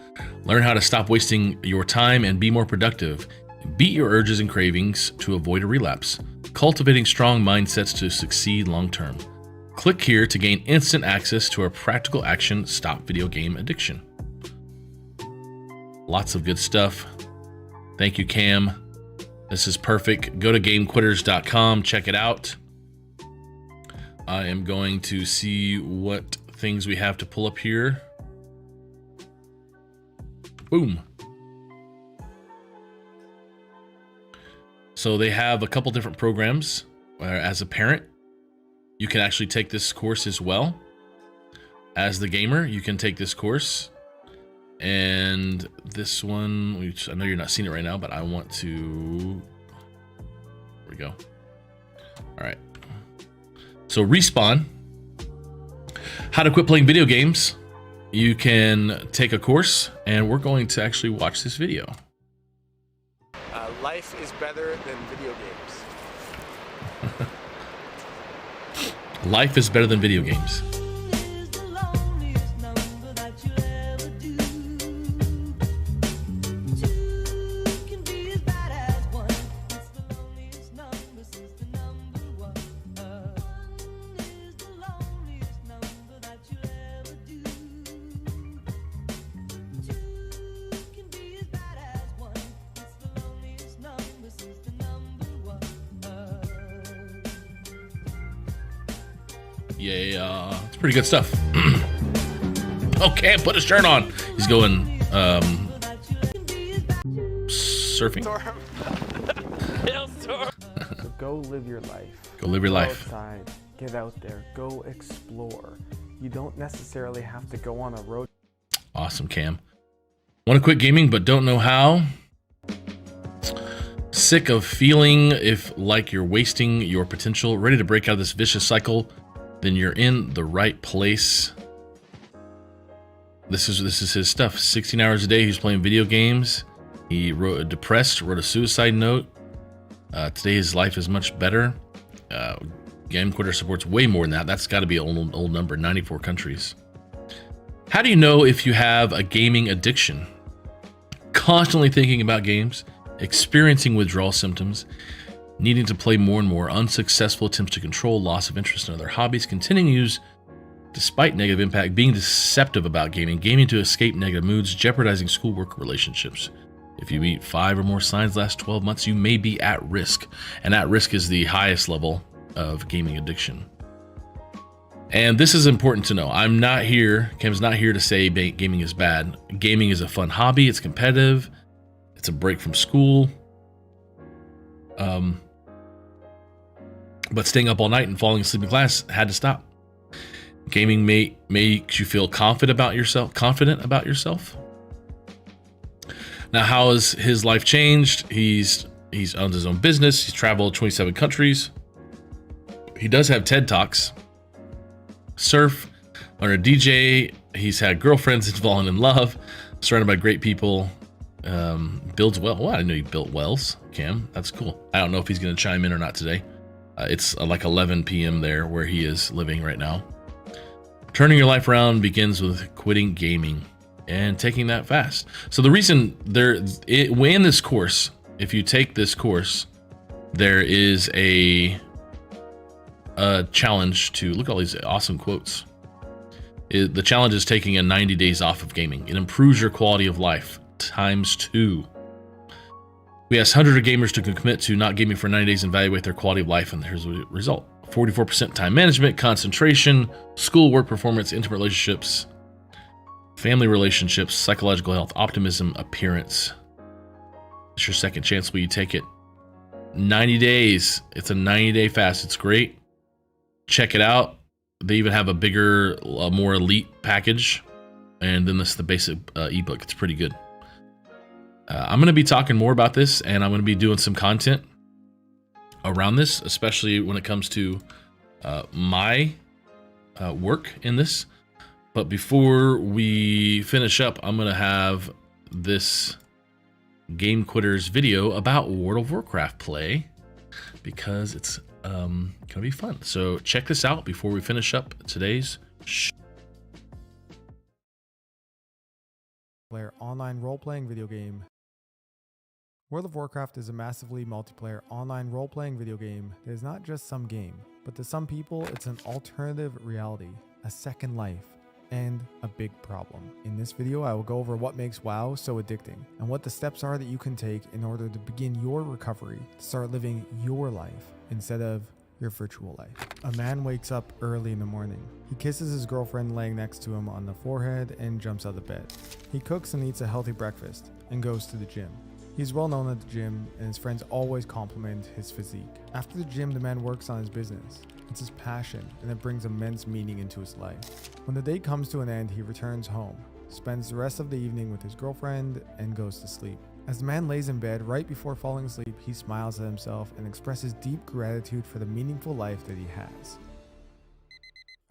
Learn how to stop wasting your time and be more productive. Beat your urges and cravings to avoid a relapse. Cultivating strong mindsets to succeed long term. Click here to gain instant access to our practical action stop video game addiction. Lots of good stuff. Thank you, Cam. This is perfect. Go to GameQuitters.com. Check it out. I am going to see what things we have to pull up here. Boom. So they have a couple different programs where, as a parent, you can actually take this course as well. As the gamer, you can take this course. And this one, which I know you're not seeing it right now, but I want to... There we go. All right. So Respawn, how to quit playing video games. You can take a course, and we're going to actually watch this video. Life is better than video games. Life is better than video games. Yeah, it's pretty good stuff. Okay, put his shirt on. He's going surfing. So go live your life. Go live your life. Outside, get out there, go explore. You don't necessarily have to go on a road. Awesome, Cam. Want to quit gaming but don't know how? Sick of feeling like you're wasting your potential, ready to break out of this vicious cycle? Then you're in the right place. This is his stuff. 16 hours a day, he's playing video games. He wrote a suicide note. Today his life is much better. Game Quitter supports way more than that. That's got to be an old number, 94 countries. How do you know if you have a gaming addiction? Constantly thinking about games, experiencing withdrawal symptoms, needing to play more and more, unsuccessful attempts to control, loss of interest in other hobbies, continues despite negative impact, being deceptive about gaming to escape negative moods, jeopardizing schoolwork, relationships. If you meet 5 or more signs last 12 months, you may be at risk. And at risk is the highest level. of gaming addiction. And this is important to know. Cam's not here to say gaming is bad. Gaming is a fun hobby. It's competitive. It's a break from school. But staying up all night and falling asleep in class had to stop. Gaming makes you feel confident about yourself. Now, how has his life changed? He's owns his own business. He's traveled 27 countries. He does have TED Talks. Surf, learn a DJ. He's had girlfriends and fallen in love. Surrounded by great people. Builds well. Well, I didn't know you built wells, Cam. That's cool. I don't know if he's going to chime in or not today. It's like 11 p.m. there where he is living right now. Turning your life around begins with quitting gaming and taking that fast. So the reason in this course, if you take this course, there is a challenge to look at all these awesome quotes. The challenge is taking 90 days off of gaming. It improves your quality of life ×2. We asked hundreds of gamers to commit to not gaming for 90 days and evaluate their quality of life, and here's the result. 44% time management, concentration, schoolwork performance, intimate relationships, family relationships, psychological health, optimism, appearance. It's your second chance. Will you take it? 90 days. It's a 90-day fast. It's great. Check it out. They even have a bigger, more elite package. And then this is the basic ebook. It's pretty good. I'm going to be talking more about this, and I'm going to be doing some content around this, especially when it comes to my work in this. But before we finish up, I'm going to have this Game Quitters video about World of Warcraft play, because it's going to be fun. So check this out before we finish up today's show. Player online role-playing video game. World of Warcraft is a massively multiplayer online role-playing video game that is not just some game, but to some people it's an alternative reality, a second life, and a big problem. In this video, I will go over what makes WoW so addicting, and what the steps are that you can take in order to begin your recovery, to start living your life instead of your virtual life. A man wakes up early in the morning. He kisses his girlfriend laying next to him on the forehead and jumps out of bed. He cooks and eats a healthy breakfast and goes to the gym. He's well known at the gym, and his friends always compliment his physique. After the gym, the man works on his business. It's his passion, and it brings immense meaning into his life. When the day comes to an end, he returns home, spends the rest of the evening with his girlfriend, and goes to sleep. As the man lays in bed right before falling asleep, he smiles at himself and expresses deep gratitude for the meaningful life that he has.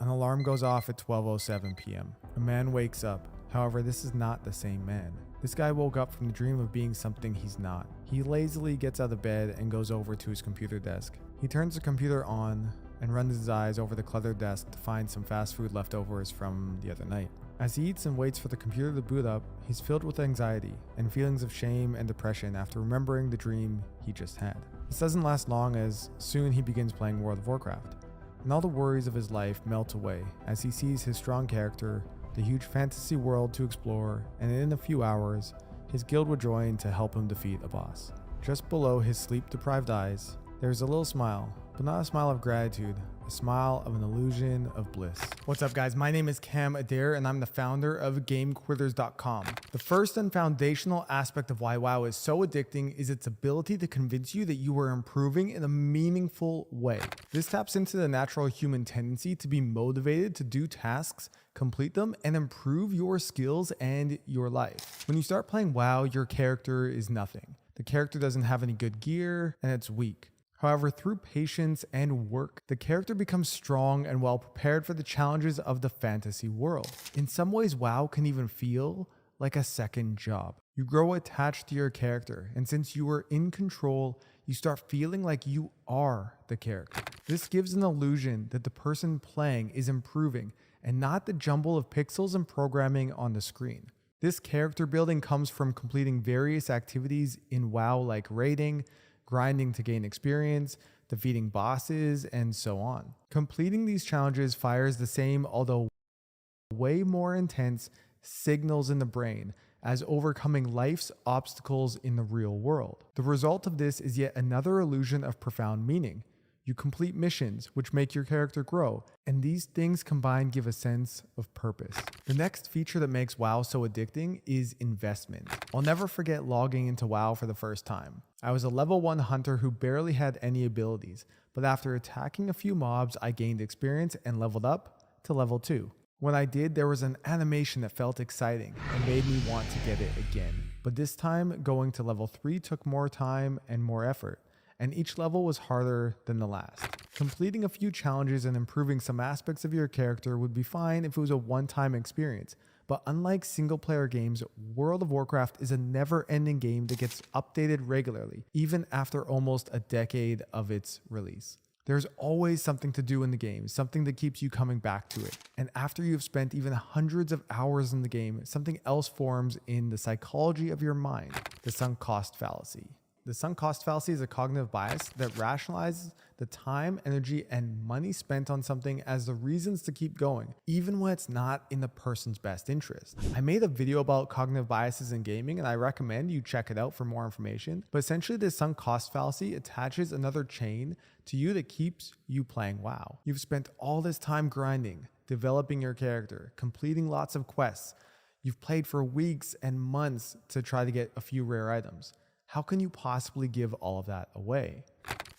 An alarm goes off at 12:07 p.m. A man wakes up. However, this is not the same man. This guy woke up from the dream of being something he's not. He lazily gets out of bed and goes over to his computer desk. He turns the computer on and runs his eyes over the cluttered desk to find some fast food leftovers from the other night. As he eats and waits for the computer to boot up, he's filled with anxiety and feelings of shame and depression after remembering the dream he just had. This doesn't last long, as soon he begins playing World of Warcraft, and all the worries of his life melt away as he sees his strong character, the huge fantasy world to explore, and in a few hours, his guild will join to help him defeat a boss. Just below his sleep-deprived eyes, there's a little smile, but not a smile of gratitude, a smile of an illusion of bliss. What's up, guys? My name is Cam Adair, and I'm the founder of GameQuitters.com. The first and foundational aspect of why WoW is so addicting is its ability to convince you that you are improving in a meaningful way. This taps into the natural human tendency to be motivated to do tasks, complete them, and improve your skills and your life. When you start playing WoW, your character is nothing. The character doesn't have any good gear, and it's weak. However, through patience and work, the character becomes strong and well prepared for the challenges of the fantasy world. In some ways, WoW can even feel like a second job. You grow attached to your character, and since you are in control, you start feeling like you are the character. This gives an illusion that the person playing is improving, and not the jumble of pixels and programming on the screen. This character building comes from completing various activities in WoW, like raiding, grinding to gain experience, defeating bosses, and so on. Completing these challenges fires the same, although way more intense, signals in the brain as overcoming life's obstacles in the real world. The result of this is yet another illusion of profound meaning. You complete missions, which make your character grow, and these things combined give a sense of purpose. The next feature that makes WoW so addicting is investment. I'll never forget logging into WoW for the first time. I was a level 1 hunter who barely had any abilities, but after attacking a few mobs, I gained experience and leveled up to level 2. When I did, there was an animation that felt exciting and made me want to get it again. But this time, going to level 3 took more time and more effort, and each level was harder than the last. Completing a few challenges and improving some aspects of your character would be fine if it was a one-time experience, but unlike single-player games, World of Warcraft is a never-ending game that gets updated regularly, even after almost a decade of its release. There's always something to do in the game, something that keeps you coming back to it. And after you've spent even hundreds of hours in the game, something else forms in the psychology of your mind, the sunk cost fallacy. The sunk cost fallacy is a cognitive bias that rationalizes the time, energy, and money spent on something as the reasons to keep going, even when it's not in the person's best interest. I made a video about cognitive biases in gaming, and I recommend you check it out for more information. But essentially, the sunk cost fallacy attaches another chain to you that keeps you playing WoW. You've spent all this time grinding, developing your character, completing lots of quests. You've played for weeks and months to try to get a few rare items. How can you possibly give all of that away?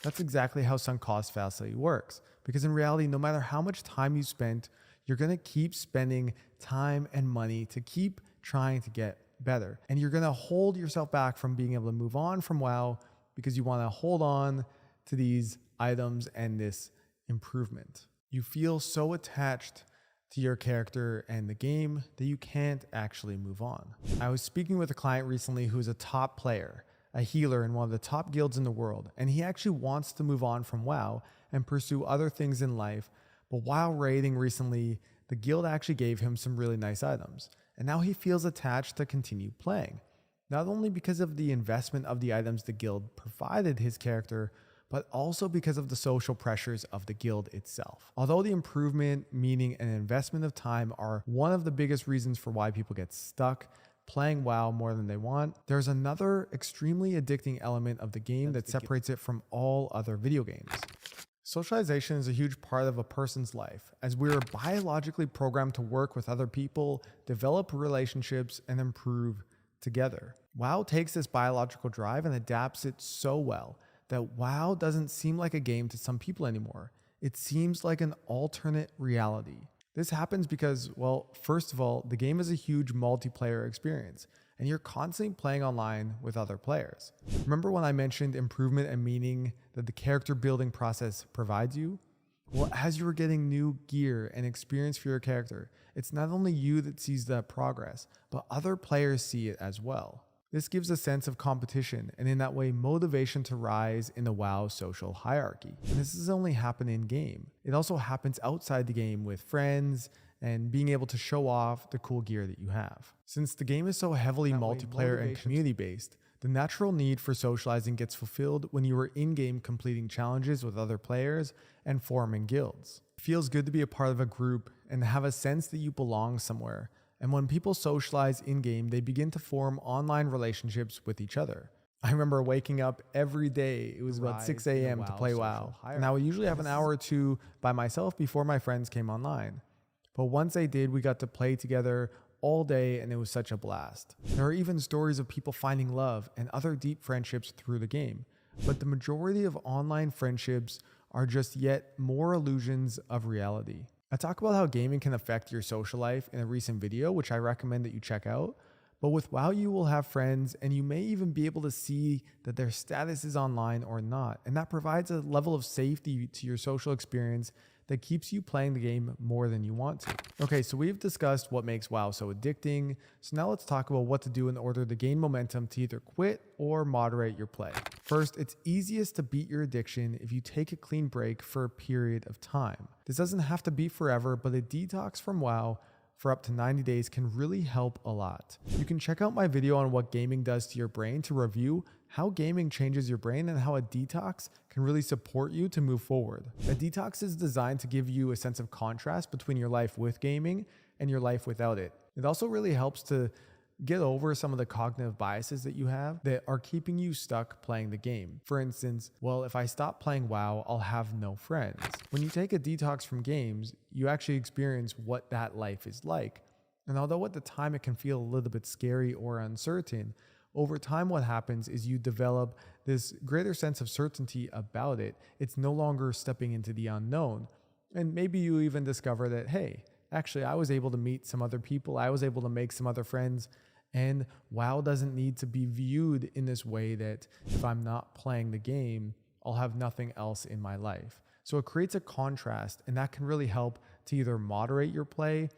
That's exactly how sunk cost fallacy works. Because in reality, no matter how much time you spent, you're going to keep spending time and money to keep trying to get better. And you're going to hold yourself back from being able to move on from WoW because you want to hold on to these items and this improvement. You feel so attached to your character and the game that you can't actually move on. I was speaking with a client recently who's a top player, a healer in one of the top guilds in the world, and he actually wants to move on from WoW and pursue other things in life, but while raiding recently, the guild actually gave him some really nice items, and now he feels attached to continue playing, not only because of the investment of the items the guild provided his character, but also because of the social pressures of the guild itself. Although the improvement, meaning, and investment of time are one of the biggest reasons for why people get stuck playing WoW more than they want, there's another extremely addicting element of the game that separates it from all other video games. Socialization is a huge part of a person's life, as we're biologically programmed to work with other people, develop relationships, and improve together. WoW takes this biological drive and adapts it so well that WoW doesn't seem like a game to some people anymore. It seems like an alternate reality. This happens because, well, first of all, the game is a huge multiplayer experience, and you're constantly playing online with other players. Remember when I mentioned improvement and meaning that the character building process provides you? Well, as you're getting new gear and experience for your character, it's not only you that sees that progress, but other players see it as well. This gives a sense of competition, and in that way, motivation to rise in the WoW social hierarchy. And this doesn't only happen in game. It also happens outside the game with friends and being able to show off the cool gear that you have. Since the game is so heavily multiplayer and community-based, the natural need for socializing gets fulfilled when you are in-game completing challenges with other players and forming guilds. It feels good to be a part of a group and have a sense that you belong somewhere. And when people socialize in-game, they begin to form online relationships with each other. I remember waking up every day, it was about 6 a.m. to play WoW. And I would usually have an hour or two by myself before my friends came online. But once they did, we got to play together all day, and it was such a blast. There are even stories of people finding love and other deep friendships through the game. But the majority of online friendships are just yet more illusions of reality. I talk about how gaming can affect your social life in a recent video, which I recommend that you check out. But with WoW, you will have friends, and you may even be able to see that their status is online or not. And that provides a level of safety to your social experience that keeps you playing the game more than you want to. Okay, so we've discussed what makes WoW so addicting. So now let's talk about what to do in order to gain momentum to either quit or moderate your play. First, it's easiest to beat your addiction if you take a clean break for a period of time. This doesn't have to be forever, but a detox from WoW for up to 90 days can really help a lot. You can check out my video on what gaming does to your brain to review how gaming changes your brain and how a detox can really support you to move forward. A detox is designed to give you a sense of contrast between your life with gaming and your life without it. It also really helps to Get over some of the cognitive biases that you have that are keeping you stuck playing the game. For instance, well, if I stop playing WoW, I'll have no friends. When you take a detox from games, you actually experience what that life is like. And although at the time it can feel a little bit scary or uncertain, over time what happens is you develop this greater sense of certainty about it. It's no longer stepping into the unknown. And maybe you even discover that, hey, actually I was able to meet some other people, I was able to make some other friends, and WoW doesn't need to be viewed in this way that if I'm not playing the game, I'll have nothing else in my life. So it creates a contrast, and that can really help to either moderate your play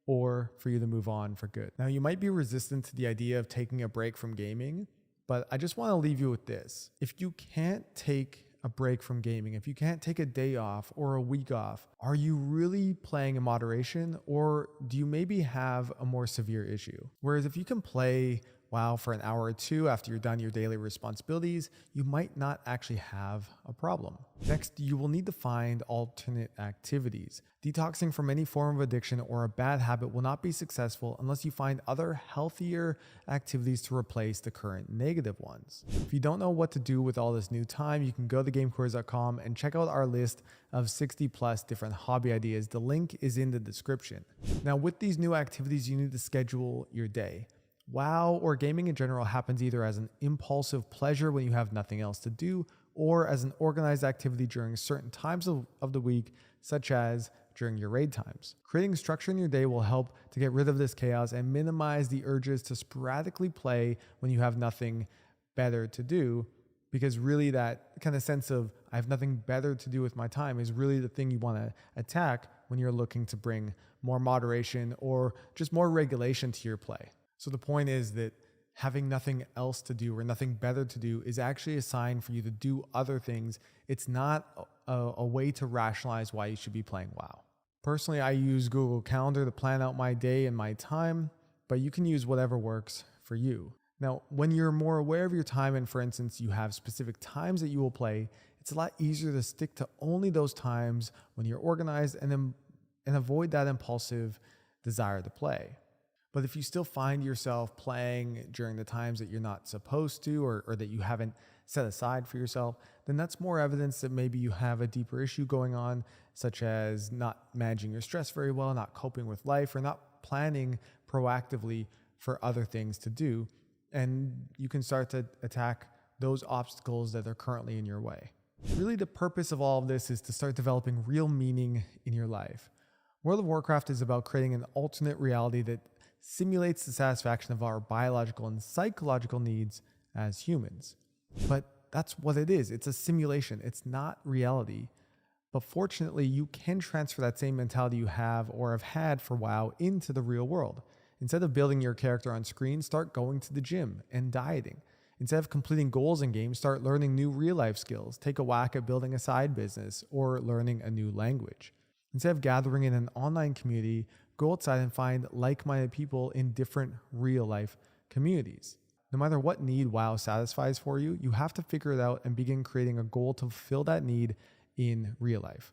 or for you to move on for good. Now, you might be resistant to the idea of taking a break from gaming, but I just want to leave you with this. If you can't take a break from gaming, if you can't take a day off or a week off, are you really playing in moderation, or do you maybe have a more severe issue? Whereas if you can play WoW for an hour or two after you're done your daily responsibilities, you might not actually have a problem. Next, you will need to find alternate activities. Detoxing from any form of addiction or a bad habit will not be successful unless you find other healthier activities to replace the current negative ones. If you don't know what to do with all this new time, you can go to gamequeers.com and check out our list of 60 plus different hobby ideas. The link is in the description. Now, with these new activities, you need to schedule your day. WoW or gaming in general happens either as an impulsive pleasure when you have nothing else to do, or as an organized activity during certain times of the week, such as during your raid times. Creating structure in your day will help to get rid of this chaos and minimize the urges to sporadically play when you have nothing better to do, because really that kind of sense of I have nothing better to do with my time is really the thing you want to attack when you're looking to bring more moderation or just more regulation to your play. So the point is that having nothing else to do or nothing better to do is actually a sign for you to do other things. It's not a way to rationalize why you should be playing WoW. Personally, I use Google Calendar to plan out my day and my time, but you can use whatever works for you. Now, when you're more aware of your time and, for instance, you have specific times that you will play, it's a lot easier to stick to only those times when you're organized and avoid that impulsive desire to play. But if you still find yourself playing during the times that you're not supposed to, or that you haven't set aside for yourself, then that's more evidence that maybe you have a deeper issue going on, such as not managing your stress very well, not coping with life, or not planning proactively for other things to do. And you can start to attack those obstacles that are currently in your way. Really, the purpose of all of this is to start developing real meaning in your life. World of Warcraft is about creating an alternate reality that simulates the satisfaction of our biological and psychological needs as humans. But that's what it is. It's a simulation. It's not reality. But fortunately, you can transfer that same mentality you have or have had for WoW into the real world. Instead of building your character on screen, start going to the gym and dieting. Instead of completing goals in games, start learning new real-life skills. Take a whack at building a side business or learning a new language. Instead of gathering in an online community, go outside and find like-minded people in different real-life communities. No matter what need WoW satisfies for you, you have to figure it out and begin creating a goal to fulfill that need in real life.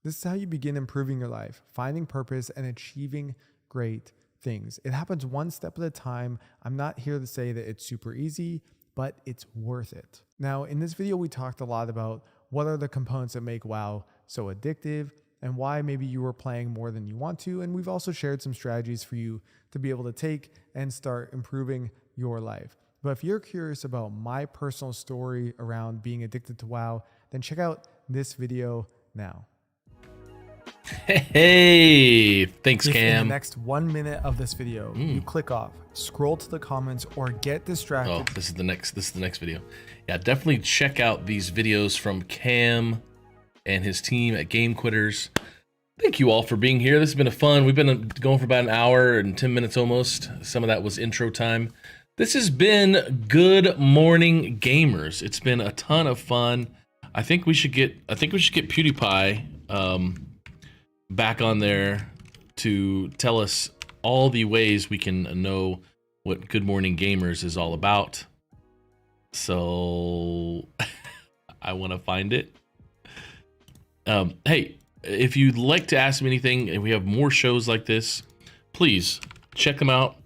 This is how you begin improving your life, finding purpose and achieving great things. It happens one step at a time. I'm not here to say that it's super easy, but it's worth it. Now, in this video, we talked a lot about what are the components that make WoW so addictive, and why maybe you were playing more than you want to. And we've also shared some strategies for you to be able to take and start improving your life. But if you're curious about my personal story around being addicted to WoW, then check out this video now. Hey, thanks, If Cam. in the next 1 minute of this video, you click off, scroll to the comments, or get distracted. Oh, this is the next video. Yeah, definitely check out these videos from Cam and his team at Game Quitters. Thank you all for being here. This has been fun. We've been going for about an hour and 10 minutes almost. Some of that was intro time. This has been Good Morning Gamers. It's been a ton of fun. I think we should get PewDiePie back on there to tell us all the ways we can know what Good Morning Gamers is all about. So I want to find it. Hey, if you'd like to ask me anything and we have more shows like this, please check them out.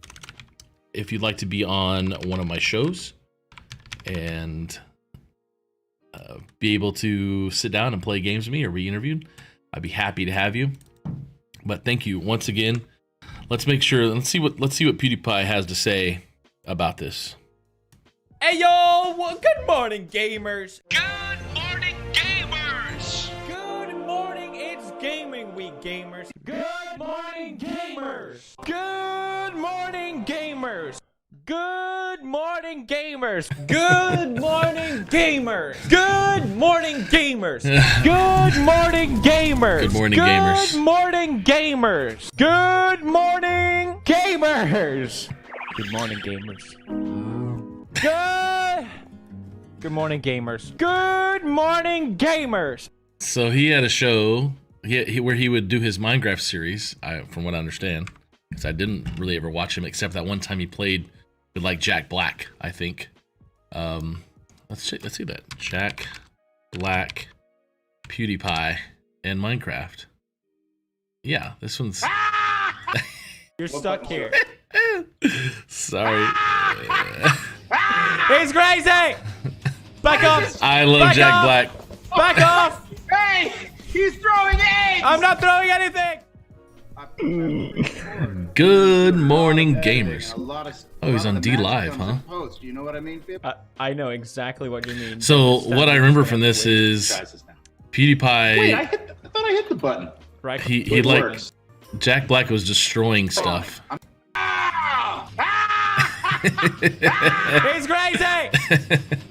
if you'd like to be on one of my shows and be able to sit down and play games with me or be interviewed, I'd be happy to have you. But thank you once again. Let's see what PewDiePie has to say about this. Hey yo, good morning, gamers. Good morning, gamers. Good morning, it's gaming week, gamers. Good morning, gamers. Good morning, gamers. Good morning, gamers. Good morning, gamers. Good morning, gamers. Good morning, gamers. Good morning, gamers. Good morning, gamers. Good morning, gamers. Good morning, gamers. Good morning, gamers. Good morning, gamers. So he had a show where he would do his Minecraft series, from what I understand, because I didn't really ever watch him except that one time he played with like Jack Black, I think. Let's see that. Jack Black, PewDiePie, and Minecraft. Yeah, this one's... You're stuck here. Sorry. He's crazy! Back off! I love Jack Black. Back off! Hey! He's throwing eggs! I'm not throwing anything! Good morning, gamers. Oh, he's on D Live, huh? You know what I mean? I know exactly what you mean. So what I remember from this is PewDiePie. Wait, I thought I hit the button. Right. He like Jack Black was destroying stuff. He's crazy!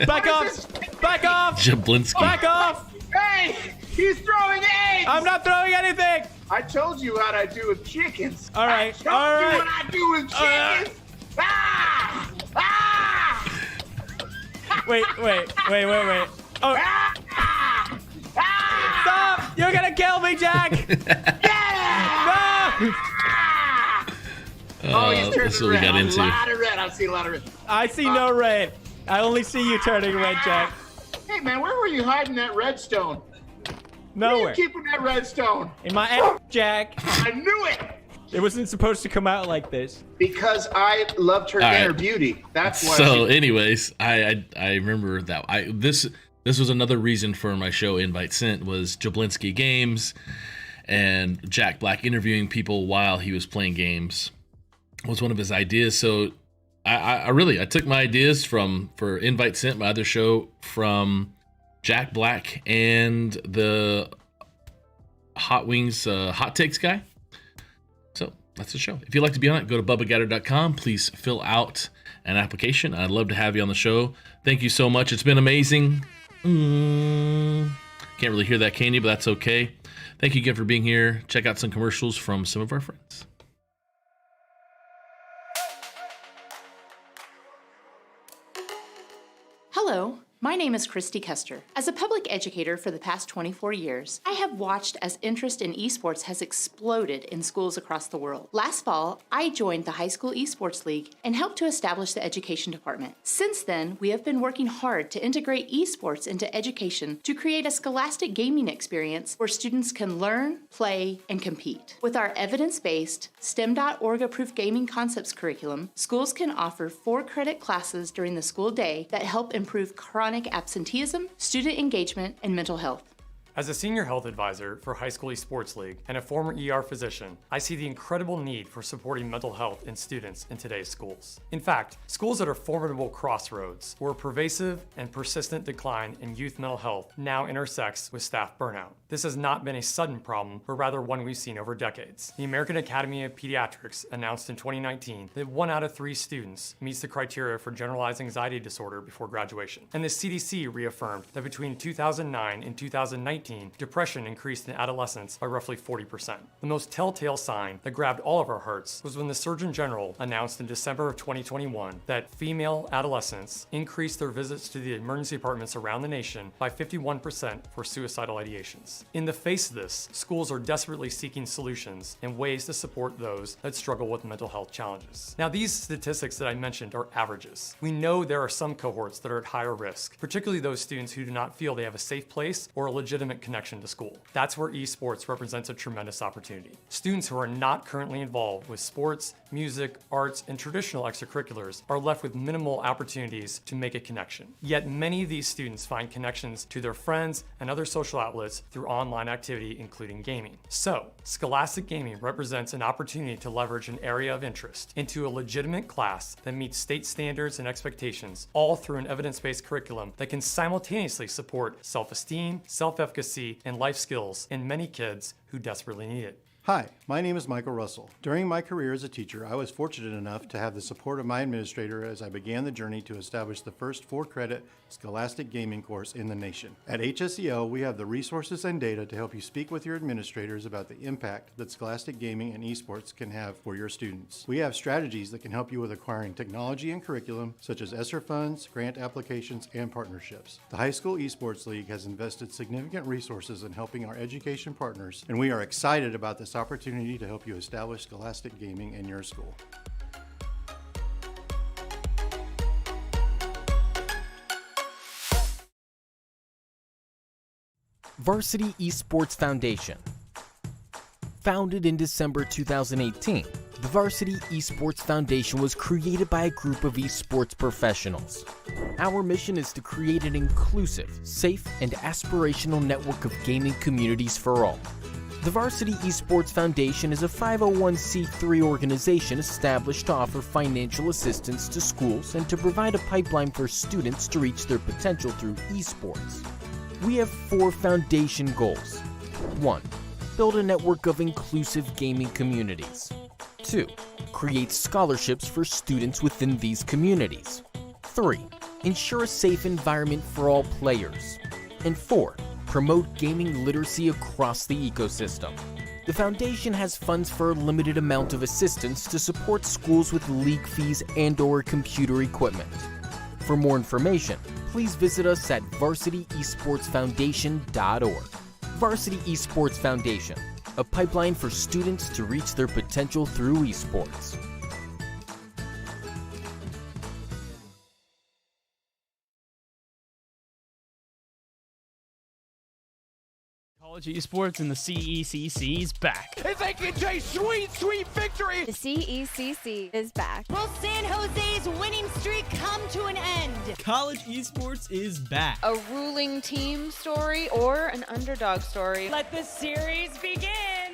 Back off! Back off! Jablinski. Back off! Hey! He's throwing eggs! I'm not throwing anything! I told you what I do with chickens. All right, I told you what I do with chickens. Wait. Oh. Stop! You're gonna kill me, Jack! No! Oh, he's turning That's what red. we got into. A lot of red. I see a lot of red. I see no red. I only see you turning red, Jack. Hey, man, where were you hiding that redstone? Nowhere. Where are you keeping that redstone? In my ass, Jack. I knew it. It wasn't supposed to come out like this. Because I loved her All right. inner beauty. That's why. So, anyways, I remember that this was another reason for my show Invite Sent was Jablinski Games and Jack Black interviewing people while he was playing games was one of his ideas. So I took my ideas for Invite Sent, my other show, from Jack Black and the Hot Wings Hot Takes guy. So that's the show. If you'd like to be on it, go to BubbaGatter.com. Please fill out an application. I'd love to have you on the show. Thank you so much. It's been amazing. Can't really hear that, can you? But that's okay. Thank you again for being here. Check out some commercials from some of our friends. Hello, my name is Christy Kester. As a public educator for the past 24 years, I have watched as interest in esports has exploded in schools across the world. Last fall, I joined the High School Esports League and helped to establish the education department. Since then, we have been working hard to integrate esports into education to create a scholastic gaming experience where students can learn, play, and compete. With our evidence-based, STEM.org-approved gaming concepts curriculum, schools can offer 4-credit classes during the school day that help improve chronic absenteeism, student engagement, and mental health. As a senior health advisor for High School Esports League and a former ER physician, I see the incredible need for supporting mental health in students in today's schools. In fact, schools at a formidable crossroads where a pervasive and persistent decline in youth mental health now intersects with staff burnout. This has not been a sudden problem, but rather one we've seen over decades. The American Academy of Pediatrics announced in 2019 that 1 out of 3 students meets the criteria for generalized anxiety disorder before graduation. And the CDC reaffirmed that between 2009 and 2019, depression increased in adolescents by roughly 40%. The most telltale sign that grabbed all of our hearts was when the Surgeon General announced in December of 2021 that female adolescents increased their visits to the emergency departments around the nation by 51% for suicidal ideations. In the face of this, schools are desperately seeking solutions and ways to support those that struggle with mental health challenges. Now, these statistics that I mentioned are averages. We know there are some cohorts that are at higher risk, particularly those students who do not feel they have a safe place or a legitimate legitimate connection to school. That's where esports represents a tremendous opportunity. Students who are not currently involved with sports, music, arts, and traditional extracurriculars are left with minimal opportunities to make a connection. Yet many of these students find connections to their friends and other social outlets through online activity, including gaming. So, Scholastic Gaming represents an opportunity to leverage an area of interest into a legitimate class that meets state standards and expectations, all through an evidence-based curriculum that can simultaneously support self-esteem, self-efficacy, and life skills in many kids who desperately need it. Hi, my name is Michael Russell. During my career as a teacher, I was fortunate enough to have the support of my administrator as I began the journey to establish the first 4-credit Scholastic Gaming course in the nation. At HSEO, we have the resources and data to help you speak with your administrators about the impact that Scholastic Gaming and esports can have for your students. We have strategies that can help you with acquiring technology and curriculum, such as ESSER funds, grant applications, and partnerships. The High School Esports League has invested significant resources in helping our education partners, and we are excited about this opportunity to help you establish Scholastic Gaming in your school. Varsity Esports Foundation. Founded in December 2018, the Varsity Esports Foundation was created by a group of esports professionals. Our mission is to create an inclusive, safe, and aspirational network of gaming communities for all. The Varsity Esports Foundation is a 501c3 organization established to offer financial assistance to schools and to provide a pipeline for students to reach their potential through esports. We have 4 foundation goals. 1. Build a network of inclusive gaming communities. 2. Create scholarships for students within these communities. 3. Ensure a safe environment for all players. And 4. Promote gaming literacy across the ecosystem. The foundation has funds for a limited amount of assistance to support schools with league fees and/or computer equipment. For more information, please visit us at varsityesportsfoundation.org. Varsity Esports Foundation, a pipeline for students to reach their potential through esports. College esports and the CECC is back. It's AKJ, sweet victory! The CECC is back. Will San Jose's winning streak come to an end? College esports is back. A ruling team story or an underdog story. Let the series begin!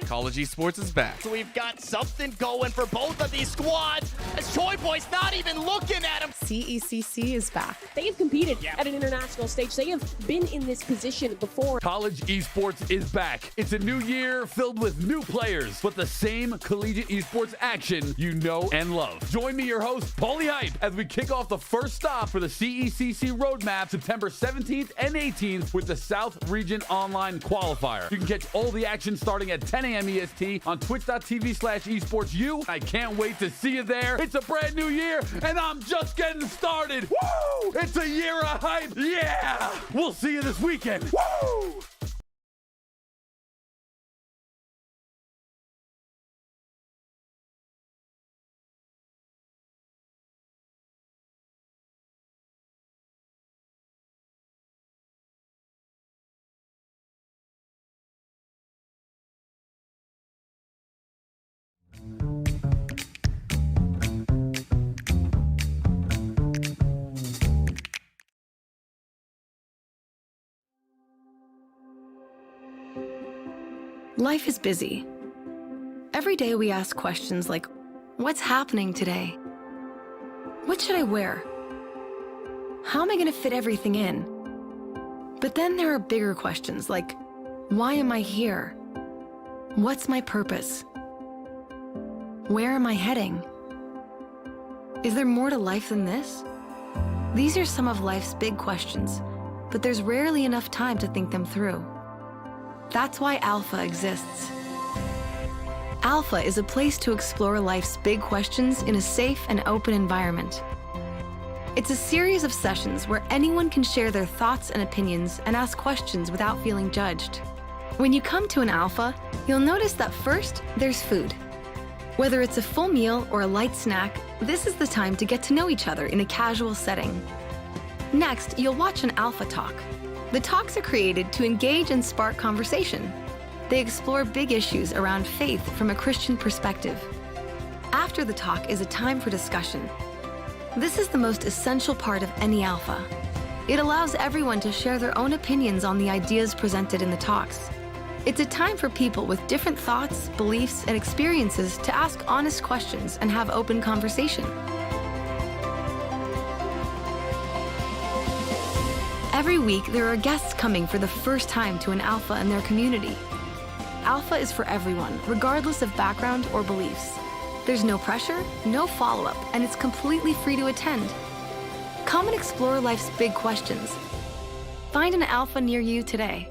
College esports is back. So we've got something going for both of these squads, as Choi Boy's not even looking at him. CECC is back. They have competed at an international stage. They have been in this position before. College esports is back. It's a new year filled with new players, but the same collegiate esports action you know and love. Join me, your host, Paulie Hype, as we kick off the first stop for the CECC Roadmap September 17th and 18th with the South Region Online Qualifier. You can catch all the action starting at 10 a.m. EST on twitch.tv/esportsu. I can't wait to see you there. It's a brand new year, and I'm just getting started. Woo! It's a year of hype. Yeah! We'll see you this weekend. Woo! Life is busy. Every day we ask questions like, what's happening today? What should I wear? How am I going to fit everything in? But then there are bigger questions like, why am I here? What's my purpose? Where am I heading? Is there more to life than this? These are some of life's big questions, but there's rarely enough time to think them through. That's why Alpha exists. Alpha is a place to explore life's big questions in a safe and open environment. It's a series of sessions where anyone can share their thoughts and opinions and ask questions without feeling judged. When you come to an Alpha, you'll notice that first, there's food. Whether it's a full meal or a light snack, this is the time to get to know each other in a casual setting. Next, you'll watch an Alpha talk. The talks are created to engage and spark conversation. They explore big issues around faith from a Christian perspective. After the talk is a time for discussion. This is the most essential part of any alpha. It allows everyone to share their own opinions on the ideas presented in the talks. It's a time for people with different thoughts, beliefs, and experiences to ask honest questions and have open conversation. Every week, there are guests coming for the first time to an alpha in their community. Alpha is for everyone, regardless of background or beliefs. There's no pressure, no follow-up, and it's completely free to attend. Come and explore life's big questions. Find an alpha near you today.